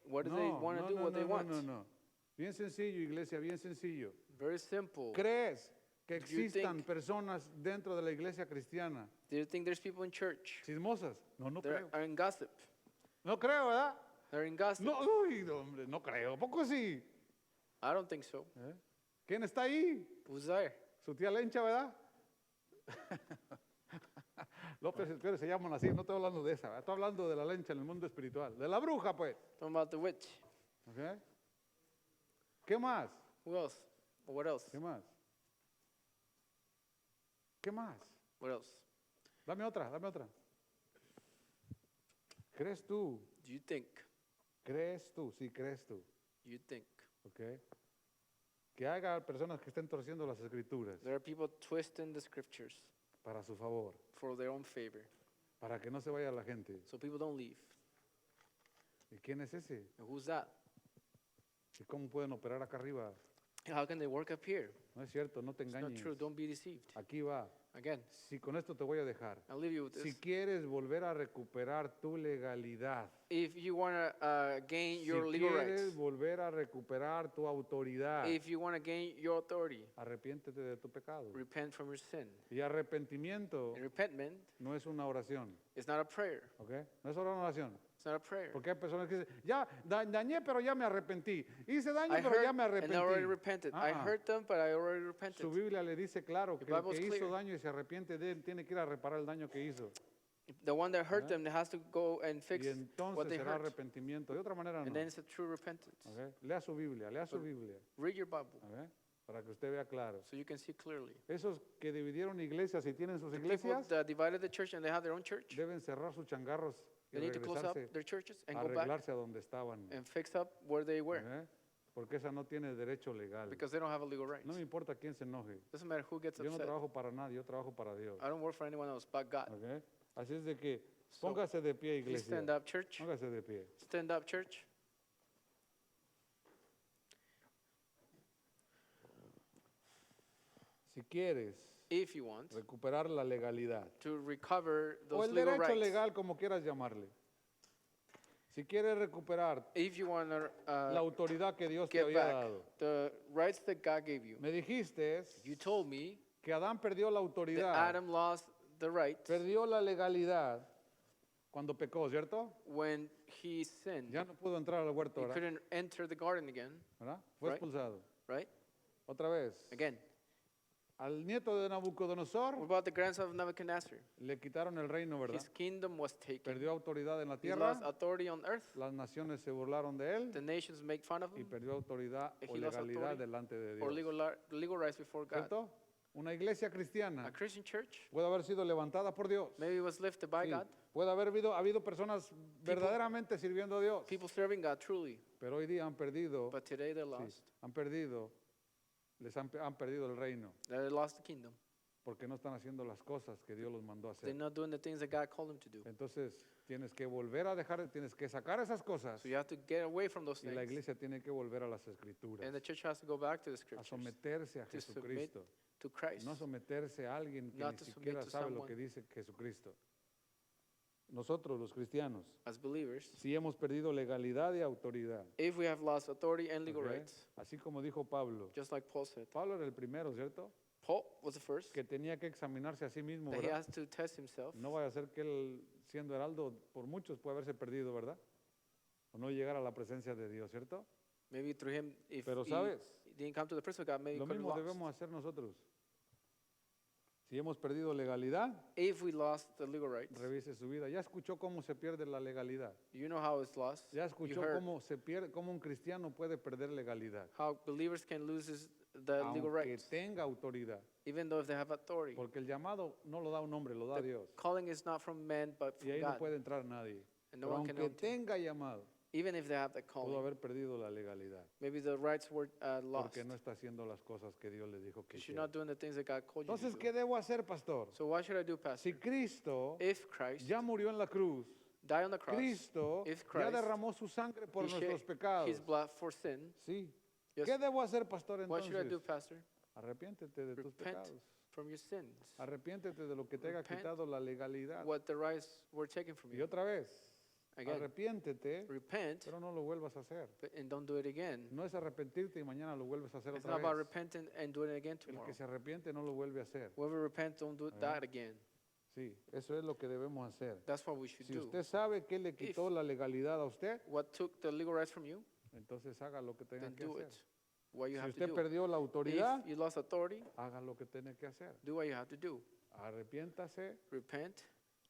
What do they want to do? What they want? no. Bien sencillo, iglesia, bien sencillo. Very simple. ¿Crees que Do you existan think- personas dentro de la iglesia cristiana Do you think there's people in church chismosas? No, no that creo. are in gossip? No creo, ¿verdad? They're in gossip. No, uy, no, hombre, no creo. ¿A poco sí? I don't think so. ¿Eh? ¿Quién está ahí? Who's there? Su tía Lencha, ¿verdad? López y Pérez se llaman así, no estoy hablando de esa, ¿verdad? Estoy hablando de la Lencha en el mundo espiritual, de la bruja, pues. Talking about the witch. ¿Ok? ¿Qué más? Who else? Or what else? ¿Qué más? ¿Qué más? What else? Dame otra, dame otra. ¿Crees tú? Do you think? ¿Crees tú? Sí, crees tú. You think? ¿Ok? Que haga personas que estén torciendo las escrituras There are people twisting the scriptures para su favor, for their own favor, para que no se vaya la gente. so people don't leave. ¿Y quién es ese? And who's that? ¿Y cómo pueden operar acá arriba? How can they work up here? No es cierto, no te It's not engañes. true. Don't be deceived. Aquí va. Again, si con esto te voy a dejar, I'll leave you with si this. quieres volver a recuperar tu legalidad, If you want to gain si your legal quieres rights, volver a recuperar tu autoridad, if you want to gain your authority, arrepiéntete de tu pecado. repent from your sin. Y arrepentimiento And repentment no es una oración, is not a prayer. ¿ok? No es una oración. It's not a prayer. Porque hay personas que dicen, ya dañé, pero ya me arrepentí. Hice daño, I pero ya hurt me and I already arrepentí. repented. I Ah, ah. hurt them, but I already repented. Su Biblia le dice claro The que el Bible's que hizo clear. daño y se arrepiente de él tiene que ir a reparar el daño que hizo. The one that hurt them has to go and fix Y what entonces they será hurt. arrepentimiento. De otra manera And no. then it's a true repentance. ¿Ok? Lea su Biblia, lea su But- Biblia. Read your Bible ¿Ok? Para que usted vea claro. so you can see clearly. Esos que dividieron iglesias y tienen sus The people iglesias that divided the church and they have their own church, deben cerrar sus changarros y they need to close up regresarse their churches and a go back arreglarse a donde estaban. and fix up where they were ¿Ok? Porque esa no tiene derecho legal. because they don't have a legal right. No me importa quién se enoje. Doesn't matter who gets Yo no upset. trabajo para nadie, yo trabajo para Dios. I don't work for anyone else but God. ¿Ok? Así es de que So, póngase de pie, Please iglesia. stand up, church. Póngase de pie. Stand up, church. Si quieres If you want recuperar la legalidad to recover o those el legal derecho rights, legal, como quieras llamarle. Si quieres recuperar if you want to la autoridad que Dios te get había back dado. the rights that God gave you, Me dijiste you told me que Adán perdió la that autoridad, Adam lost the right perdió la legalidad cuando pecó, ¿cierto? when he sinned. Ya no pudo entrar al huerto, He ¿verdad? couldn't enter the garden again, ¿Verdad? Fue Right. expulsado. right? Otra vez. Again. Al nieto de Nabucodonosor What about the grandson of Nebuchadnezzar? le quitaron el reino, ¿verdad? His kingdom was taken. Perdió autoridad en la He tierra, lost authority on earth. las naciones se burlaron de él The nations make fun of y him perdió autoridad He o lost legalidad authority delante de or Dios. legal rights before God. ¿Cierto? Una iglesia A cristiana Christian church, puede haber sido levantada por Dios. maybe it was lifted by Sí, God. puede haber habido personas verdaderamente sirviendo a Dios, People serving God truly. pero hoy día han perdido, But today they're sí, lost. han perdido, han perdido el reino They lost the kingdom. porque no están haciendo las cosas que Dios los mandó a They're hacer. not doing the things that God called them to do. Entonces tienes que volver a dejar, tienes que sacar esas cosas So you have to get away from those y la things. iglesia tiene que volver a las escrituras, And the church has to go back to the a scriptures, someterse a to submit Jesucristo, to Christ. no someterse a alguien que Not ni to submit siquiera to sabe lo someone. que dice Jesucristo. Nosotros los cristianos, As believers, si hemos perdido legalidad y autoridad, if we have lost authority and legal ¿ok? rights, Así como dijo Pablo. just like Paul said, Pablo era el primero, ¿cierto? Paul was the first, Que tenía que examinarse a sí mismo, that he ¿verdad? has to test himself. No vaya a ser que él, siendo heraldo, por muchos puede haberse perdido, ¿verdad? O no llegar a la presencia de Dios, ¿cierto? Maybe through him, if Pero he sabes, didn't come to the presence of God, maybe he lo could have mismo lost. debemos hacer nosotros. Si hemos perdido legalidad, If we lost the legal rights, revise su vida. Ya escuchó cómo se pierde la legalidad. you know how it's lost. Ya You escuchó heard cómo se pierde, cómo un cristiano puede perder legalidad, how believers can lose the legal aunque rights, tenga autoridad. even though if they have authority. Porque el llamado no lo da un hombre, lo da The Dios. calling is not from men, but Y from ahí no God. puede entrar nadie. And no Pero one can aunque enter. tenga llamado, Even if they have the pudo calling, haber perdido la legalidad. maybe the rights were lost. Porque no está haciendo las cosas que Dios le dijo que Because you're hiciera. not doing the things that God called you Entonces, to ¿qué do. debo hacer, pastor? So what should I do, Pastor? Si Cristo If Christ ya murió en la cruz, died on the cross, Cristo if ya Christ, derramó su sangre por he shed nuestros pecados. his blood for sin, Sí. yes, ¿Qué debo hacer, pastor, what should I do, entonces? Pastor? Arrepiéntete de tus Repent pecados. from your sins. Arrepiéntete de lo que te haya Repent quitado la legalidad. What the rights were taken from Y you. otra vez, Again, arrepiéntete, repent pero no lo vuelvas a hacer. and don't do it again. No es arrepentirte y mañana lo vuelves a hacer It's otra not about vez. repenting and doing it again El tomorrow. que se arrepiente no lo vuelve a hacer. Whoever repents, don't do that again. Sí, eso es lo que debemos hacer. That's what we should Si do. usted sabe que le quitó la legalidad a usted, What took the legal rights from you, entonces haga lo que tenga then que do hacer. it. What you Si have to usted do. perdió la autoridad, If you lost authority, haga lo que tiene que hacer. do what you have to do. Arrepiéntase, Repent,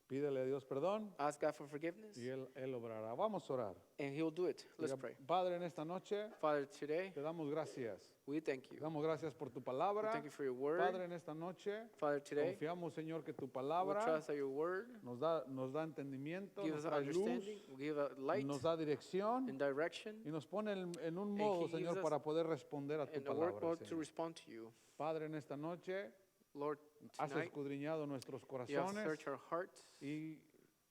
pídele a Dios perdón ask God for forgiveness, y Él obrará. Vamos a orar. and He'll do it. Let's Diga, pray. Padre, en esta noche Father, today, te damos gracias. we thank Te you. damos gracias por tu We palabra. thank you for your word. Padre, en esta noche Father, today, confiamos, Señor, que tu we palabra trust that your word nos da entendimiento, gives nos us da luz, understanding, give us light nos da dirección and direction, y nos pone en un And modo, he gives Señor, us para poder responder a tu and a work palabra, mode to Señor. respond to you. Padre, en esta noche Lord, has tonight, escudriñado nuestros you have corazones searched our hearts, y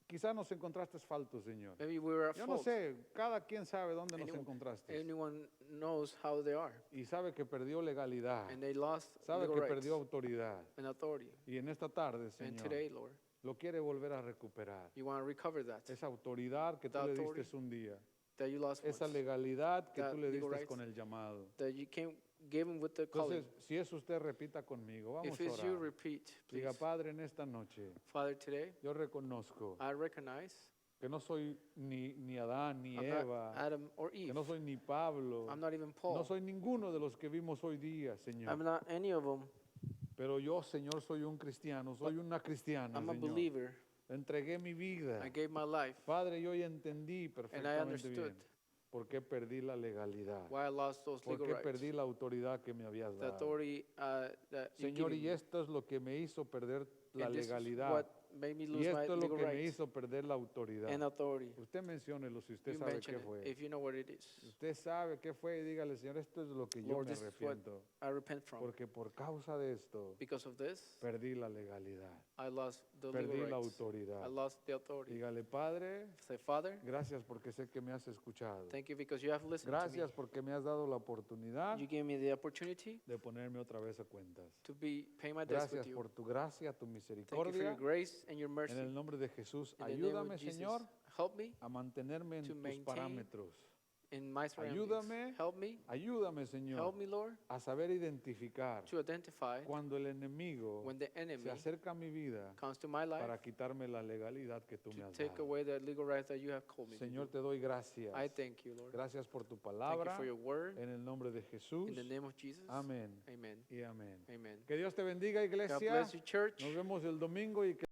Quizás nos encontraste faltos, Señor. Maybe we were at Yo no fault. sé, cada quien sabe dónde nos Anyone- encontraste. Anyone knows how they are. Y sabe que perdió legalidad. And they lost Sabe legal que rights perdió autoridad. and authority. Y en esta tarde, And Señor, today, Lord, lo quiere volver a recuperar. you want to recover that. Esa autoridad que tú The le authority diste un día. That you lost Esa once. legalidad que That tú le legal diste rights. con el llamado. That you gave him with the calling. Entonces, si es usted, repita conmigo. Vamos If a it's you, orar. repeat, please. Diga, Padre, en esta noche, Father, today, yo reconozco I recognize que no soy ni Adán, ni I'm Eva, not Adam or que Eve. no soy ni Pablo, I'm not even Paul. no soy ninguno de los que vimos hoy día, I'm Señor. not any of them. Pero yo, Señor, soy un cristiano, soy una cristiana, I'm a Señor. believer. Entregué mi vida. I gave my life. Padre, yo ya entendí And I perfectamente understood bien por qué perdí la legalidad, why I lost those por legal qué rights. perdí la autoridad que me habías The dado. authority that you Señor, gave y me. esto es lo que me hizo perder la And this is legalidad. what made me Y lose my esto es lo legal que me rights hizo perder la autoridad. and authority. Usted menciónelo si usted You sabe mention qué it, fue. if you know what it is. Usted sabe qué fue y dígale, Señor, esto es lo que yo Lord, me this is what arrepiento. I repent from. Porque por causa de esto Because of this, perdí la legalidad, I lost the perdí legal la rights. autoridad. I lost the authority. Dígale, Padre, Say, Father, gracias porque sé que me has escuchado. thank you because you have listened Gracias porque me has dado la to oportunidad me. You gave me the opportunity de ponerme otra vez a cuentas. to pay my debts Gracias with you. por tu gracia, tu Thank you for your misericordia. grace and your mercy. En el nombre de Jesús, In the name ayúdame, of Jesus, Señor, help me a mantenerme en to tus maintain parámetros. in my surroundings. Ayúdame, Help me, ayúdame, Señor, help me, Lord, a saber identificar to identify cuando el enemigo when the enemy se acerca a mi vida comes to my life para quitarme la legalidad que tú me to has take dado. away the legal rights that you have called me to Señor, do. te doy gracias. I thank you, Lord. Gracias por tu Thank you palabra. for your word. En el nombre de Jesús. In the name of Jesus. Amén Amen. y amén. Amen. Que Dios te bendiga, God iglesia. bless you, church. Nos vemos el domingo y que